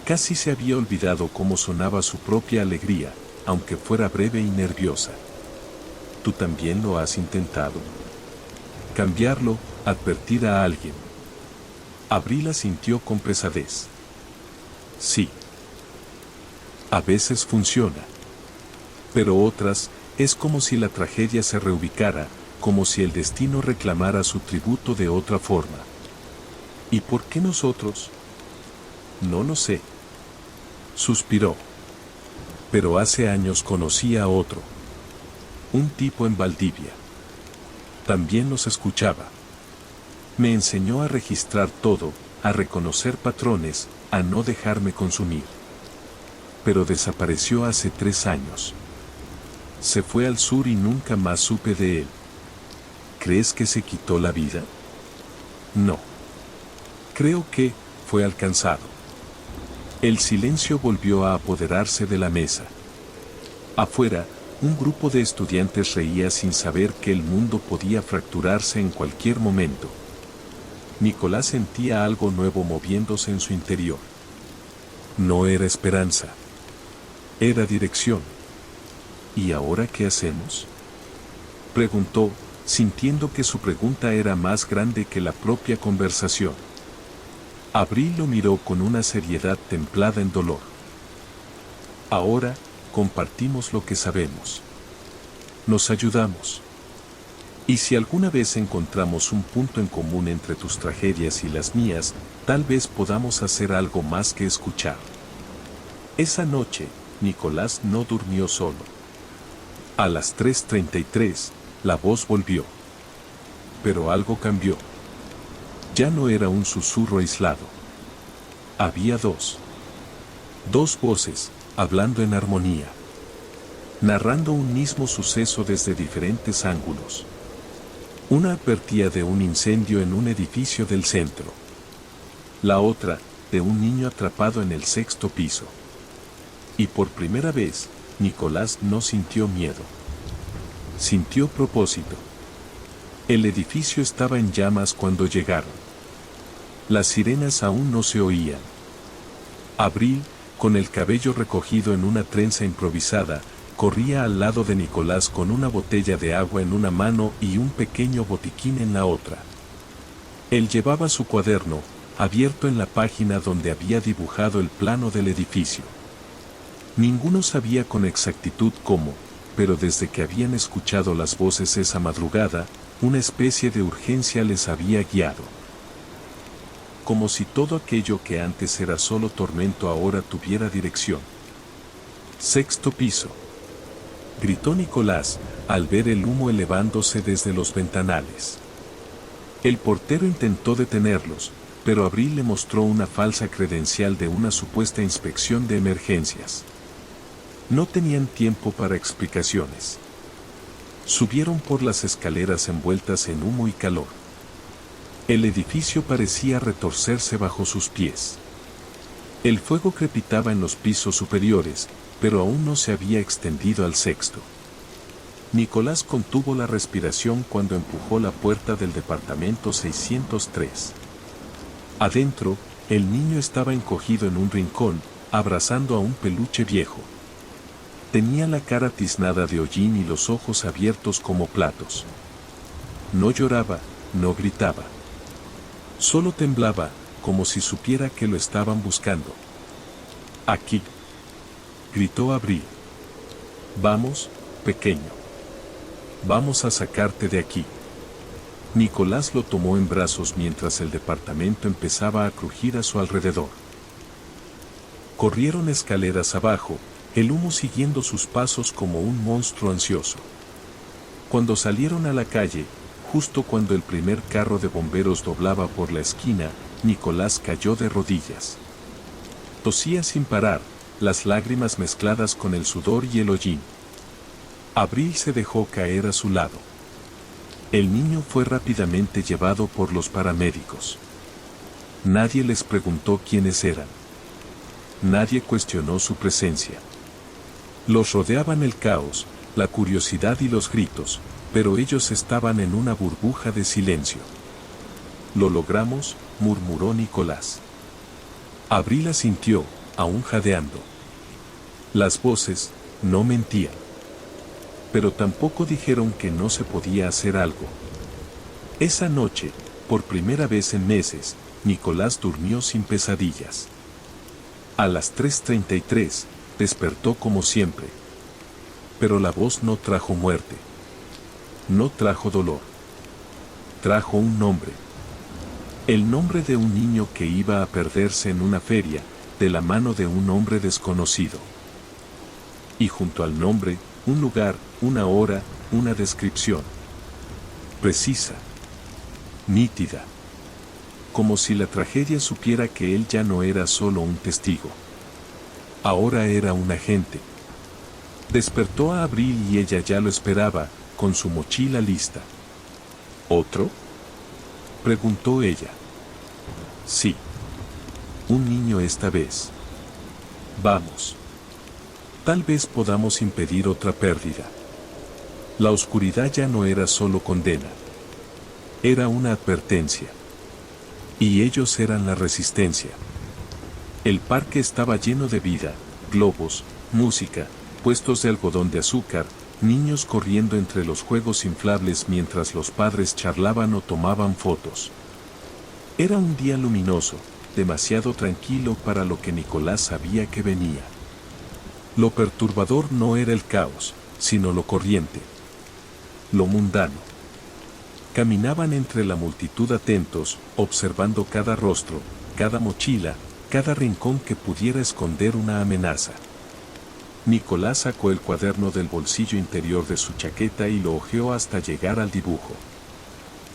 S2: Casi se había olvidado cómo sonaba su propia alegría, aunque fuera breve y nerviosa. ¿Tú también lo has intentado? Cambiarlo, advertir a alguien. Abril asintió con pesadez. Sí. A veces funciona. Pero otras, es como si la tragedia se reubicara, como si el destino reclamara su tributo de otra forma. ¿Y por qué nosotros? No lo sé. Suspiró. Pero hace años conocí a otro. Un tipo en Valdivia. También los escuchaba. Me enseñó a registrar todo, a reconocer patrones, a no dejarme consumir. Pero desapareció hace 3 años. Se fue al sur y nunca más supe de él. ¿Crees que se quitó la vida? No. Creo que fue alcanzado. El silencio volvió a apoderarse de la mesa. Afuera, un grupo de estudiantes reía sin saber que el mundo podía fracturarse en cualquier momento. Nicolás sentía algo nuevo moviéndose en su interior. No era esperanza. Era dirección. ¿Y ahora qué hacemos?, preguntó, sintiendo que su pregunta era más grande que la propia conversación. Abril lo miró con una seriedad templada en dolor. Ahora, compartimos lo que sabemos. Nos ayudamos. Y si alguna vez encontramos un punto en común entre tus tragedias y las mías, tal vez podamos hacer algo más que escuchar. Esa noche, Nicolás no durmió solo. A las 3:33, la voz volvió. Pero algo cambió. Ya no era un susurro aislado. Había dos voces, hablando en armonía. Narrando un mismo suceso desde diferentes ángulos. Una advertía de un incendio en un edificio del centro. La otra, de un niño atrapado en el 6º piso. Y por primera vez, Nicolás no sintió miedo. Sintió propósito. El edificio estaba en llamas cuando llegaron. Las sirenas aún no se oían. Abril, con el cabello recogido en una trenza improvisada, corría al lado de Nicolás con una botella de agua en una mano y un pequeño botiquín en la otra. Él llevaba su cuaderno, abierto en la página donde había dibujado el plano del edificio. Ninguno sabía con exactitud cómo, pero desde que habían escuchado las voces esa madrugada, una especie de urgencia les había guiado. Como si todo aquello que antes era solo tormento ahora tuviera dirección. 6º piso. Gritó Nicolás, al ver el humo elevándose desde los ventanales. El portero intentó detenerlos, pero Abril le mostró una falsa credencial de una supuesta inspección de emergencias. No tenían tiempo para explicaciones. Subieron por las escaleras envueltas en humo y calor. El edificio parecía retorcerse bajo sus pies. El fuego crepitaba en los pisos superiores, pero aún no se había extendido al 6º. Nicolás contuvo la respiración cuando empujó la puerta del departamento 603. Adentro, el niño estaba encogido en un rincón, abrazando a un peluche viejo. Tenía la cara tiznada de hollín y los ojos abiertos como platos. No lloraba, no gritaba. Solo temblaba, como si supiera que lo estaban buscando. «Aquí», gritó Abril. «Vamos, pequeño. Vamos a sacarte de aquí». Nicolás lo tomó en brazos mientras el departamento empezaba a crujir a su alrededor. Corrieron escaleras abajo, el humo siguiendo sus pasos como un monstruo ansioso. Cuando salieron a la calle, justo cuando el primer carro de bomberos doblaba por la esquina, Nicolás cayó de rodillas. Tosía sin parar, las lágrimas mezcladas con el sudor y el hollín. Abril se dejó caer a su lado. El niño fue rápidamente llevado por los paramédicos. Nadie les preguntó quiénes eran. Nadie cuestionó su presencia. Los rodeaban el caos, la curiosidad y los gritos, pero ellos estaban en una burbuja de silencio. «Lo logramos», murmuró Nicolás. Abril asintió, aún jadeando. Las voces no mentían. Pero tampoco dijeron que no se podía hacer algo. Esa noche, por primera vez en meses, Nicolás durmió sin pesadillas. A las 3:33, despertó como siempre. Pero la voz no trajo muerte. No trajo dolor. Trajo un nombre. El nombre de un niño que iba a perderse en una feria, de la mano de un hombre desconocido. Y junto al nombre, un lugar, una hora, una descripción. Precisa. Nítida. Como si la tragedia supiera que él ya no era solo un testigo. Ahora era un agente. Despertó a Abril y ella ya lo esperaba, con su mochila lista. ¿Otro?, preguntó ella. Sí. Un niño esta vez. Vamos. Tal vez podamos impedir otra pérdida. La oscuridad ya no era solo condena. Era una advertencia. Y ellos eran la resistencia. El parque estaba lleno de vida, globos, música, puestos de algodón de azúcar, niños corriendo entre los juegos inflables mientras los padres charlaban o tomaban fotos. Era un día luminoso, demasiado tranquilo para lo que Nicolás sabía que venía. Lo perturbador no era el caos, sino lo corriente. Lo mundano. Caminaban entre la multitud atentos, observando cada rostro, cada mochila, cada rincón que pudiera esconder una amenaza. Nicolás sacó el cuaderno del bolsillo interior de su chaqueta y lo hojeó hasta llegar al dibujo.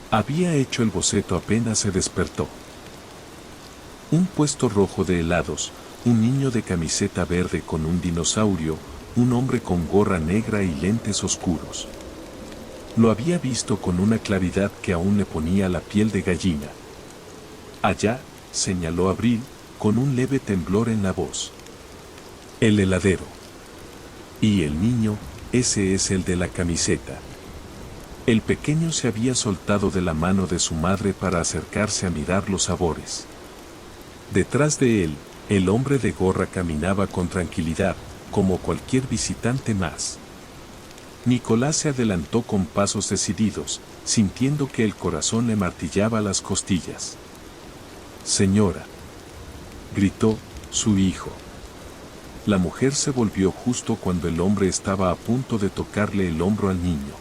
S2: Había hecho el boceto apenas se despertó. Un puesto rojo de helados, un niño de camiseta verde con un dinosaurio, un hombre con gorra negra y lentes oscuros. Lo había visto con una claridad que aún le ponía la piel de gallina. Allá, señaló Abril, con un leve temblor en la voz. El heladero. Y el niño, ese es el de la camiseta. El pequeño se había soltado de la mano de su madre para acercarse a mirar los sabores. Detrás de él, el hombre de gorra caminaba con tranquilidad, como cualquier visitante más. Nicolás se adelantó con pasos decididos, sintiendo que el corazón le martillaba las costillas. «Señora», gritó su hijo. La mujer se volvió justo cuando el hombre estaba a punto de tocarle el hombro al niño.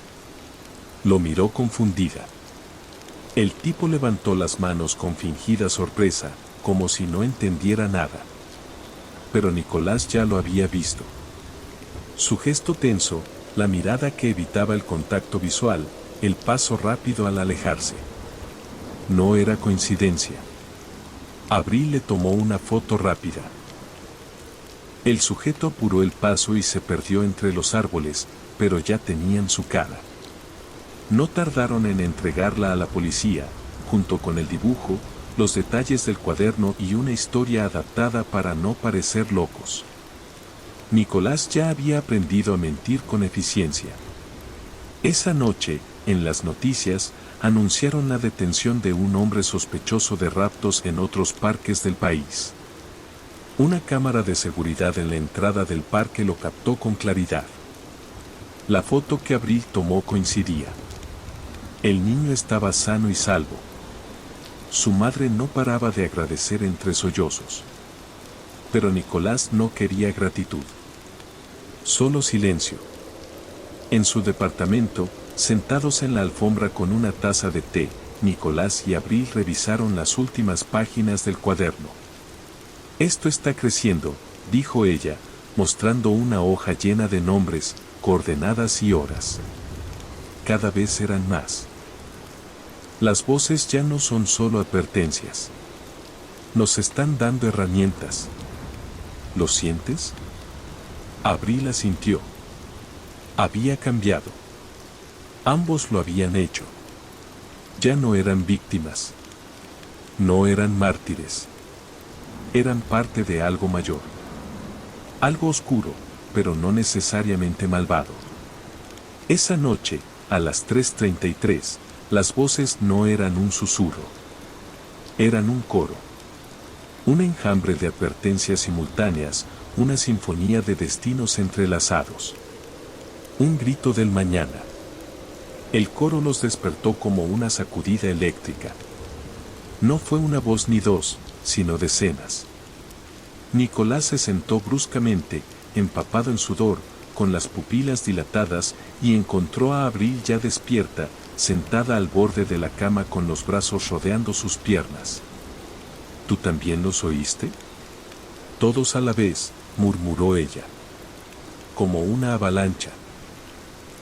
S2: Lo miró confundida. El tipo levantó las manos con fingida sorpresa, como si no entendiera nada. Pero Nicolás ya lo había visto. Su gesto tenso, la mirada que evitaba el contacto visual, el paso rápido al alejarse. No era coincidencia. Abril le tomó una foto rápida. El sujeto apuró el paso y se perdió entre los árboles, pero ya tenían su cara. No tardaron en entregarla a la policía, junto con el dibujo, los detalles del cuaderno y una historia adaptada para no parecer locos. Nicolás ya había aprendido a mentir con eficiencia. Esa noche, en las noticias, anunciaron la detención de un hombre sospechoso de raptos en otros parques del país. Una cámara de seguridad en la entrada del parque lo captó con claridad. La foto que Abril tomó coincidía. El niño estaba sano y salvo. Su madre no paraba de agradecer entre sollozos. Pero Nicolás no quería gratitud. Solo silencio. En su departamento, sentados en la alfombra con una taza de té, Nicolás y Abril revisaron las últimas páginas del cuaderno. «Esto está creciendo», dijo ella, mostrando una hoja llena de nombres, coordenadas y horas. Cada vez eran más. Las voces ya no son solo advertencias. Nos están dando herramientas. ¿Lo sientes? Abril asintió. Había cambiado. Ambos lo habían hecho. Ya no eran víctimas. No eran mártires. Eran parte de algo mayor. Algo oscuro, pero no necesariamente malvado. Esa noche, a las 3:33, las voces no eran un susurro. Eran un coro. Un enjambre de advertencias simultáneas, una sinfonía de destinos entrelazados. Un grito del mañana. El coro los despertó como una sacudida eléctrica. No fue una voz ni dos, sino decenas. Nicolás se sentó bruscamente, empapado en sudor, con las pupilas dilatadas, y encontró a Abril ya despierta, sentada al borde de la cama con los brazos rodeando sus piernas. ¿Tú también los oíste? Todos a la vez, murmuró ella. Como una avalancha.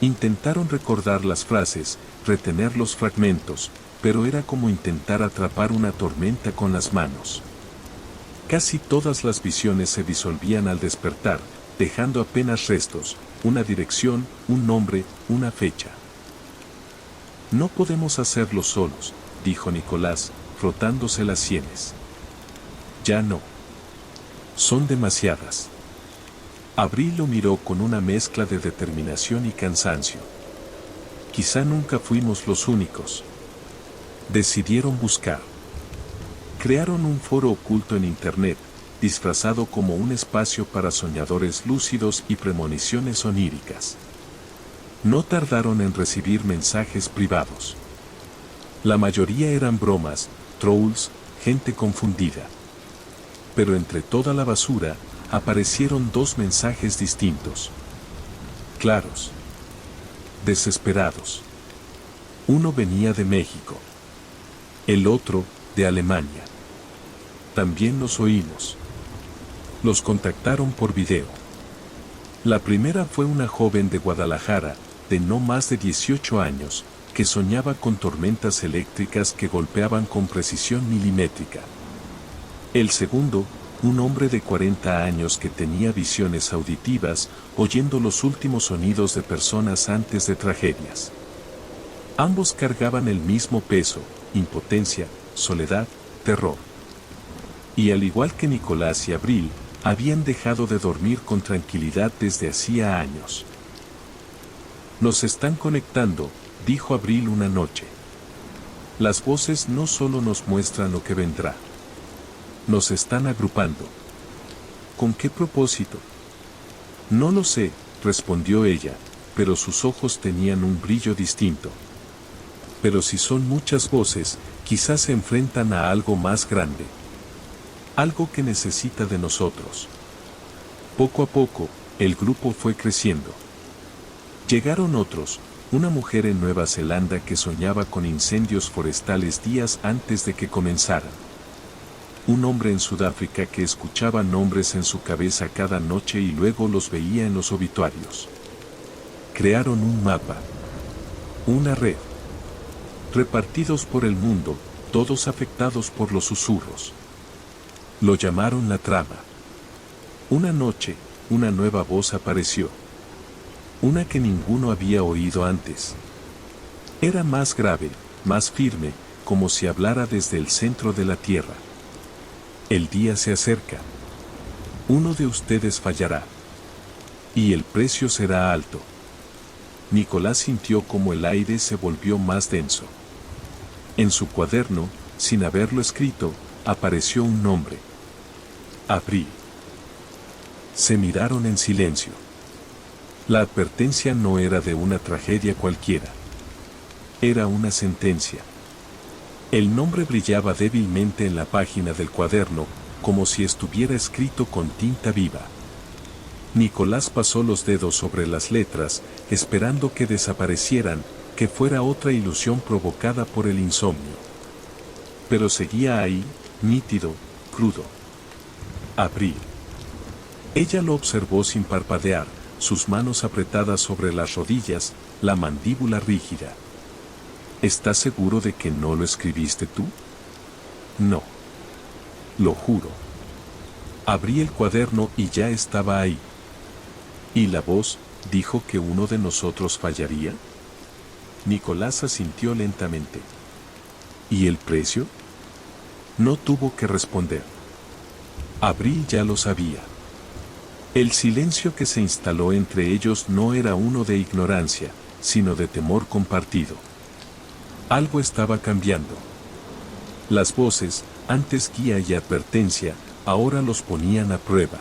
S2: Intentaron recordar las frases, retener los fragmentos, pero era como intentar atrapar una tormenta con las manos. Casi todas las visiones se disolvían al despertar, dejando apenas restos, una dirección, un nombre, una fecha. No podemos hacerlo solos, dijo Nicolás, frotándose las sienes. Ya no. Son demasiadas. Abril lo miró con una mezcla de determinación y cansancio. Quizá nunca fuimos los únicos. Decidieron buscar. Crearon un foro oculto en Internet, disfrazado como un espacio para soñadores lúcidos y premoniciones oníricas. No tardaron en recibir mensajes privados. La mayoría eran bromas, trolls, gente confundida. Pero entre toda la basura, aparecieron dos mensajes distintos. Claros. Desesperados. Uno venía de México. El otro, de Alemania. También los oímos. Los contactaron por video. La primera fue una joven de Guadalajara, de no más de 18 años, que soñaba con tormentas eléctricas que golpeaban con precisión milimétrica. El segundo, un hombre de 40 años que tenía visiones auditivas, oyendo los últimos sonidos de personas antes de tragedias. Ambos cargaban el mismo peso, impotencia, soledad, terror. Y al igual que Nicolás y Abril, habían dejado de dormir con tranquilidad desde hacía años. Nos están conectando, dijo Abril una noche. Las voces no solo nos muestran lo que vendrá. Nos están agrupando. ¿Con qué propósito? No lo sé, respondió ella, pero sus ojos tenían un brillo distinto. Pero si son muchas voces, quizás se enfrentan a algo más grande. Algo que necesita de nosotros. Poco a poco, el grupo fue creciendo. Llegaron otros, una mujer en Nueva Zelanda que soñaba con incendios forestales días antes de que comenzaran. Un hombre en Sudáfrica que escuchaba nombres en su cabeza cada noche y luego los veía en los obituarios. Crearon un mapa. Una red. Repartidos por el mundo, todos afectados por los susurros. Lo llamaron la trama. Una noche, una nueva voz apareció. Una que ninguno había oído antes. Era más grave, más firme, como si hablara desde el centro de la tierra. El día se acerca. Uno de ustedes fallará. Y el precio será alto. Nicolás sintió como el aire se volvió más denso. En su cuaderno, sin haberlo escrito, apareció un nombre. Abril. Se miraron en silencio. La advertencia no era de una tragedia cualquiera. Era una sentencia. El nombre brillaba débilmente en la página del cuaderno, como si estuviera escrito con tinta viva. Nicolás pasó los dedos sobre las letras, esperando que desaparecieran, que fuera otra ilusión provocada por el insomnio. Pero seguía ahí, nítido, crudo. Abril. Ella lo observó sin parpadear, sus manos apretadas sobre las rodillas, la mandíbula rígida. ¿Estás seguro de que no lo escribiste tú? No. Lo juro. Abrí el cuaderno y ya estaba ahí. ¿Y la voz dijo que uno de nosotros fallaría? Nicolás asintió lentamente. ¿Y el precio? No tuvo que responder. Abril ya lo sabía. El silencio que se instaló entre ellos no era uno de ignorancia, sino de temor compartido. Algo estaba cambiando. Las voces, antes guía y advertencia, ahora los ponían a prueba.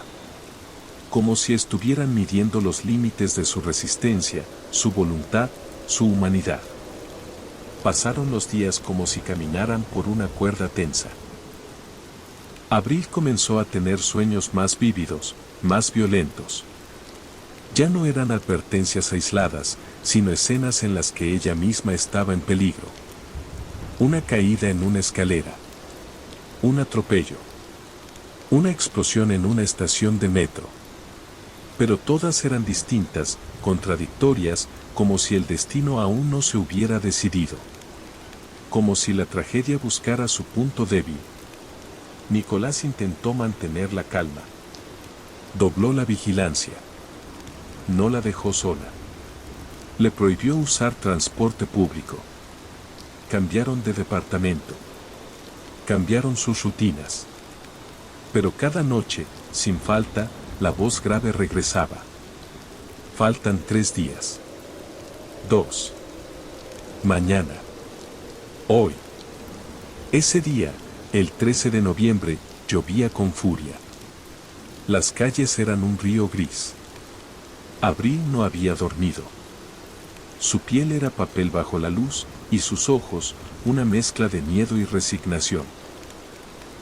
S2: Como si estuvieran midiendo los límites de su resistencia, su voluntad, su humanidad. Pasaron los días como si caminaran por una cuerda tensa. Abril comenzó a tener sueños más vívidos, más violentos. Ya no eran advertencias aisladas, sino escenas en las que ella misma estaba en peligro. Una caída en una escalera. Un atropello. Una explosión en una estación de metro. Pero todas eran distintas, contradictorias, como si el destino aún no se hubiera decidido. Como si la tragedia buscara su punto débil. Nicolás intentó mantener la calma. Dobló la vigilancia. No la dejó sola. Le prohibió usar transporte público. Cambiaron de departamento. Cambiaron sus rutinas. Pero cada noche, sin falta, la voz grave regresaba. Faltan 3 días. 2. Mañana. Hoy. Ese día, el 13 de noviembre, llovía con furia. Las calles eran un río gris. Abril no había dormido. Su piel era papel bajo la luz, y sus ojos, una mezcla de miedo y resignación.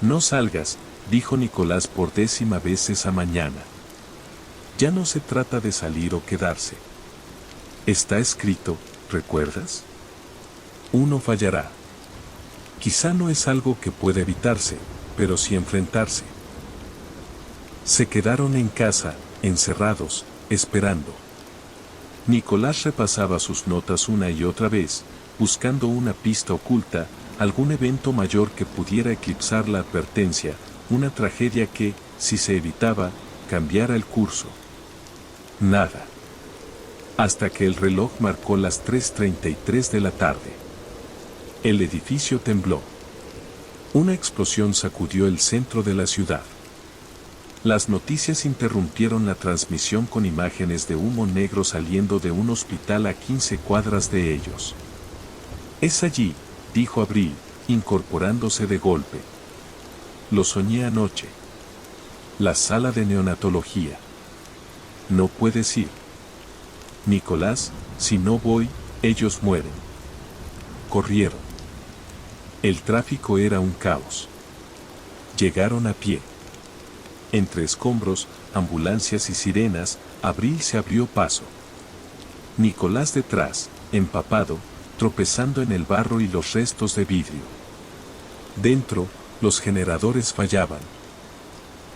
S2: No salgas, dijo Nicolás por 10ª vez esa mañana. Ya no se trata de salir o quedarse. Está escrito, ¿recuerdas? Uno fallará. Quizá no es algo que pueda evitarse, pero sí enfrentarse. Se quedaron en casa, encerrados, esperando. Nicolás repasaba sus notas una y otra vez, buscando una pista oculta, algún evento mayor que pudiera eclipsar la advertencia, una tragedia que, si se evitaba, cambiara el curso. Nada. Hasta que el reloj marcó las 3:33 de la tarde. El edificio tembló. Una explosión sacudió el centro de la ciudad. Las noticias interrumpieron la transmisión con imágenes de humo negro saliendo de un hospital a 15 cuadras de ellos. Es allí, dijo Abril, incorporándose de golpe. Lo soñé anoche. La sala de neonatología. No puedes ir. Nicolás, si no voy, ellos mueren. Corrieron. El tráfico era un caos. Llegaron a pie. Entre escombros, ambulancias y sirenas, Abril se abrió paso. Nicolás detrás, empapado, tropezando en el barro y los restos de vidrio. Dentro, los generadores fallaban.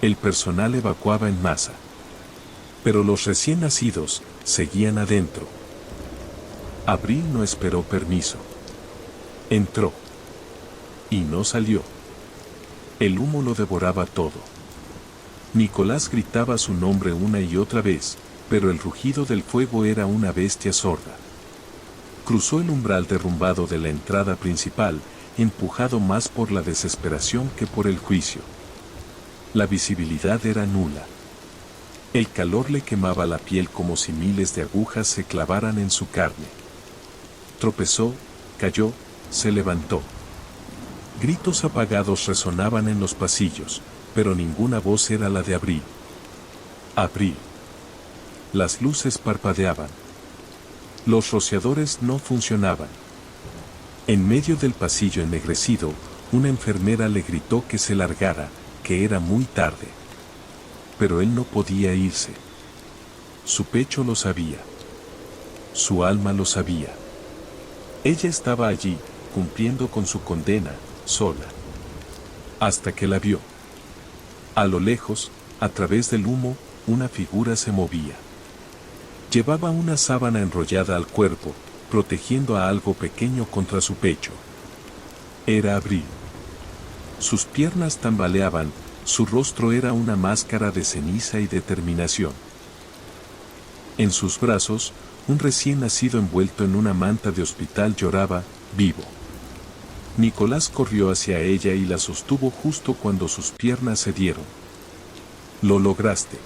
S2: El personal evacuaba en masa. Pero los recién nacidos seguían adentro. Abril no esperó permiso. Entró. Y no salió. El humo lo devoraba todo. Nicolás gritaba su nombre una y otra vez, pero el rugido del fuego era una bestia sorda. Cruzó el umbral derrumbado de la entrada principal, empujado más por la desesperación que por el juicio. La visibilidad era nula. El calor le quemaba la piel como si miles de agujas se clavaran en su carne. Tropezó, cayó, se levantó. Gritos apagados resonaban en los pasillos, pero ninguna voz era la de Abril. Abril. Las luces parpadeaban. Los rociadores no funcionaban. En medio del pasillo ennegrecido, una enfermera le gritó que se largara, que era muy tarde. Pero él no podía irse. Su pecho lo sabía. Su alma lo sabía. Ella estaba allí, cumpliendo con su condena, sola. Hasta que la vio. A lo lejos, a través del humo, una figura se movía. Llevaba una sábana enrollada al cuerpo, protegiendo a algo pequeño contra su pecho. Era Abril. Sus piernas tambaleaban, su rostro era una máscara de ceniza y determinación. En sus brazos, un recién nacido envuelto en una manta de hospital lloraba, vivo. Nicolás corrió hacia ella y la sostuvo justo cuando sus piernas cedieron. Lo lograste.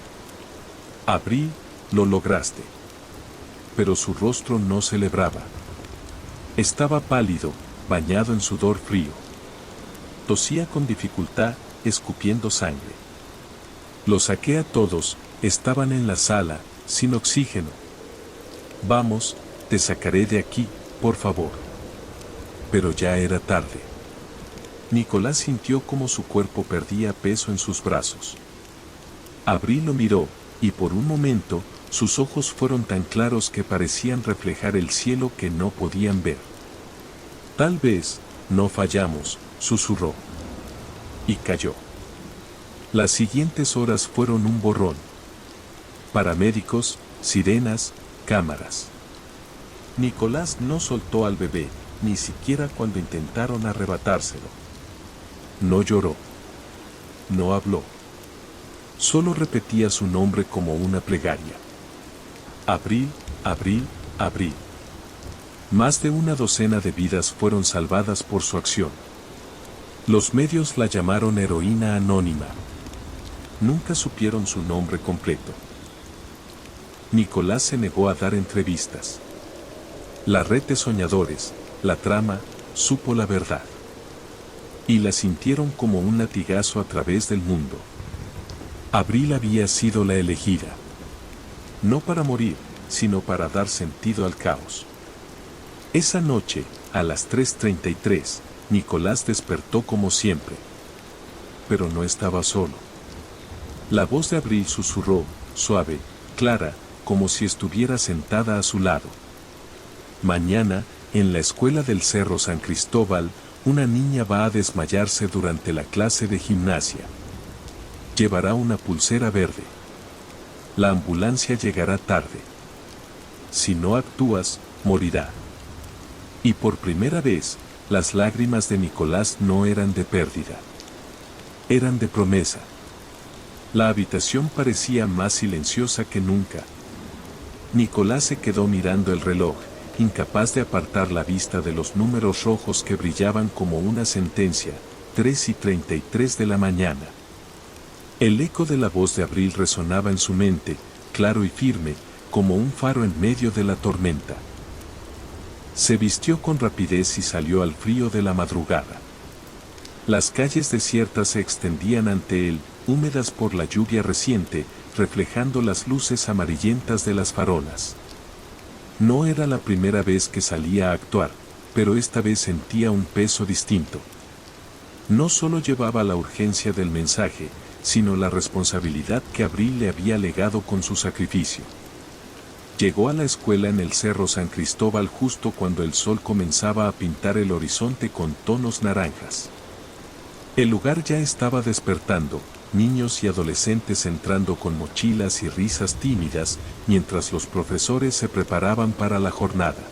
S2: Abril, lo lograste. Pero su rostro no celebraba. Estaba pálido, bañado en sudor frío. Tosía con dificultad, escupiendo sangre. Los saqué a todos, estaban en la sala, sin oxígeno. Vamos, te sacaré de aquí, por favor. Pero ya era tarde. Nicolás sintió como su cuerpo perdía peso en sus brazos. Abril lo miró, y por un momento, sus ojos fueron tan claros que parecían reflejar el cielo que no podían ver. Tal vez, no fallamos, susurró. Y cayó. Las siguientes horas fueron un borrón. Paramédicos, sirenas, cámaras. Nicolás no soltó al bebé, ni siquiera cuando intentaron arrebatárselo. No lloró. No habló. Solo repetía su nombre como una plegaria. Abril, Abril, Abril. Más de una docena de vidas fueron salvadas por su acción. Los medios la llamaron heroína anónima. Nunca supieron su nombre completo. Nicolás se negó a dar entrevistas. La red de soñadores, la trama, supo la verdad. Y la sintieron como un latigazo a través del mundo. Abril había sido la elegida. No para morir, sino para dar sentido al caos. Esa noche, a las 3:33, Nicolás despertó como siempre. Pero no estaba solo. La voz de Abril susurró, suave, clara, como si estuviera sentada a su lado. Mañana, en la escuela del Cerro San Cristóbal, una niña va a desmayarse durante la clase de gimnasia. Llevará una pulsera verde. La ambulancia llegará tarde. Si no actúas, morirá. Y por primera vez, las lágrimas de Nicolás no eran de pérdida. Eran de promesa. La habitación parecía más silenciosa que nunca. Nicolás se quedó mirando el reloj, incapaz de apartar la vista de los números rojos que brillaban como una sentencia, 3:33 de la mañana. El eco de la voz de Abril resonaba en su mente, claro y firme, como un faro en medio de la tormenta. Se vistió con rapidez y salió al frío de la madrugada. Las calles desiertas se extendían ante él, húmedas por la lluvia reciente, reflejando las luces amarillentas de las farolas. No era la primera vez que salía a actuar, pero esta vez sentía un peso distinto. No solo llevaba la urgencia del mensaje, sino la responsabilidad que Abril le había legado con su sacrificio. Llegó a la escuela en el Cerro San Cristóbal justo cuando el sol comenzaba a pintar el horizonte con tonos naranjas. El lugar ya estaba despertando, niños y adolescentes entrando con mochilas y risas tímidas, mientras los profesores se preparaban para la jornada.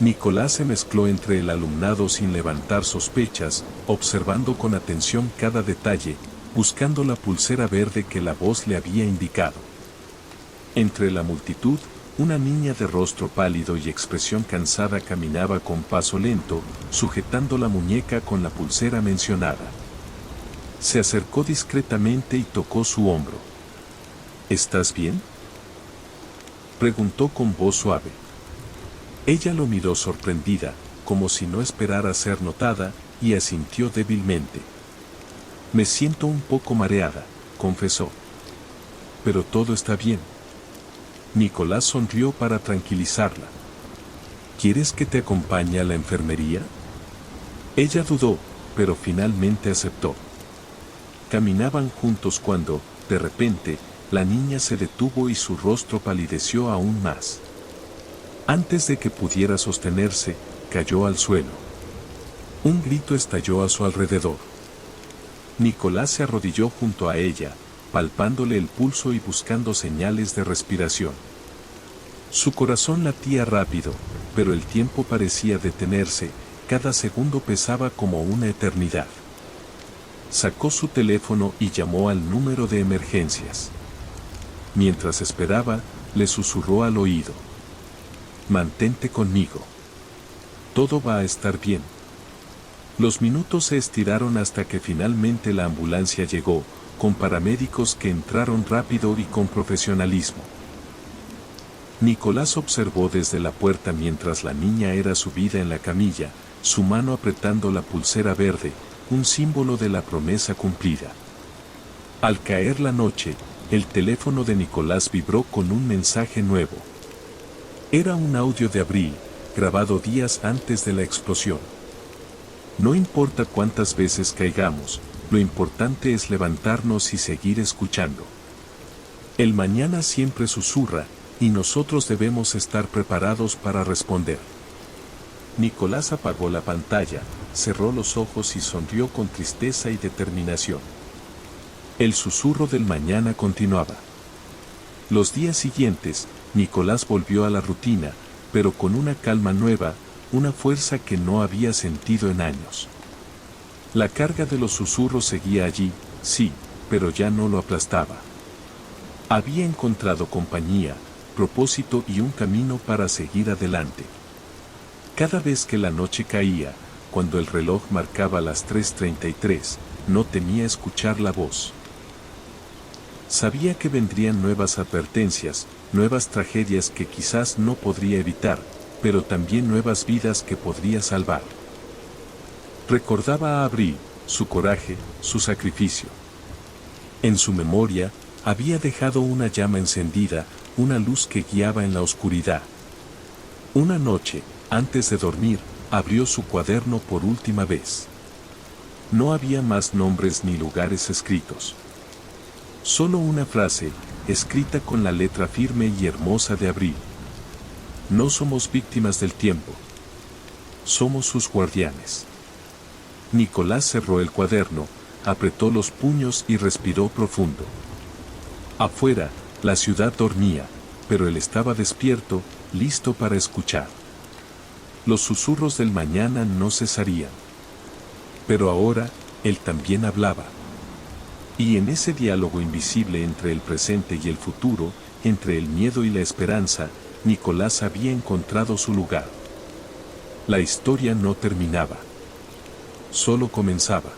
S2: Nicolás se mezcló entre el alumnado sin levantar sospechas, observando con atención cada detalle, buscando la pulsera verde que la voz le había indicado. Entre la multitud, una niña de rostro pálido y expresión cansada caminaba con paso lento, sujetando la muñeca con la pulsera mencionada. Se acercó discretamente y tocó su hombro. ¿Estás bien?, preguntó con voz suave. Ella lo miró sorprendida, como si no esperara ser notada, y asintió débilmente. Me siento un poco mareada, confesó. Pero todo está bien. Nicolás sonrió para tranquilizarla. ¿Quieres que te acompañe a la enfermería? Ella dudó, pero finalmente aceptó. Caminaban juntos cuando, de repente, la niña se detuvo y su rostro palideció aún más. Antes de que pudiera sostenerse, cayó al suelo. Un grito estalló a su alrededor. Nicolás se arrodilló junto a ella, palpándole el pulso y buscando señales de respiración. Su corazón latía rápido, pero el tiempo parecía detenerse, cada segundo pesaba como una eternidad. Sacó su teléfono y llamó al número de emergencias. Mientras esperaba, le susurró al oído: «Mantente conmigo. Todo va a estar bien». Los minutos se estiraron hasta que finalmente la ambulancia llegó, con paramédicos que entraron rápido y con profesionalismo. Nicolás observó desde la puerta mientras la niña era subida en la camilla, su mano apretando la pulsera verde, un símbolo de la promesa cumplida. Al caer la noche, el teléfono de Nicolás vibró con un mensaje nuevo. Era un audio de Abril, grabado días antes de la explosión. No importa cuántas veces caigamos, lo importante es levantarnos y seguir escuchando. El mañana siempre susurra, y nosotros debemos estar preparados para responder. Nicolás apagó la pantalla, cerró los ojos y sonrió con tristeza y determinación. El susurro del mañana continuaba. Los días siguientes, Nicolás volvió a la rutina, pero con una calma nueva, una fuerza que no había sentido en años. La carga de los susurros seguía allí, sí, pero ya no lo aplastaba. Había encontrado compañía, propósito y un camino para seguir adelante. Cada vez que la noche caía, cuando el reloj marcaba las 3:33, no temía escuchar la voz. Sabía que vendrían nuevas advertencias, nuevas tragedias que quizás no podría evitar, pero también nuevas vidas que podría salvar. Recordaba a Abril, su coraje, su sacrificio. En su memoria, había dejado una llama encendida, una luz que guiaba en la oscuridad. Una noche, antes de dormir, abrió su cuaderno por última vez. No había más nombres ni lugares escritos. Solo una frase, escrita con la letra firme y hermosa de Abril. No somos víctimas del tiempo. Somos sus guardianes. Nicolás cerró el cuaderno, apretó los puños y respiró profundo. Afuera, la ciudad dormía, pero él estaba despierto, listo para escuchar. Los susurros del mañana no cesarían. Pero ahora, él también hablaba. Y en ese diálogo invisible entre el presente y el futuro, entre el miedo y la esperanza, Nicolás había encontrado su lugar. La historia no terminaba. Solo comenzaba.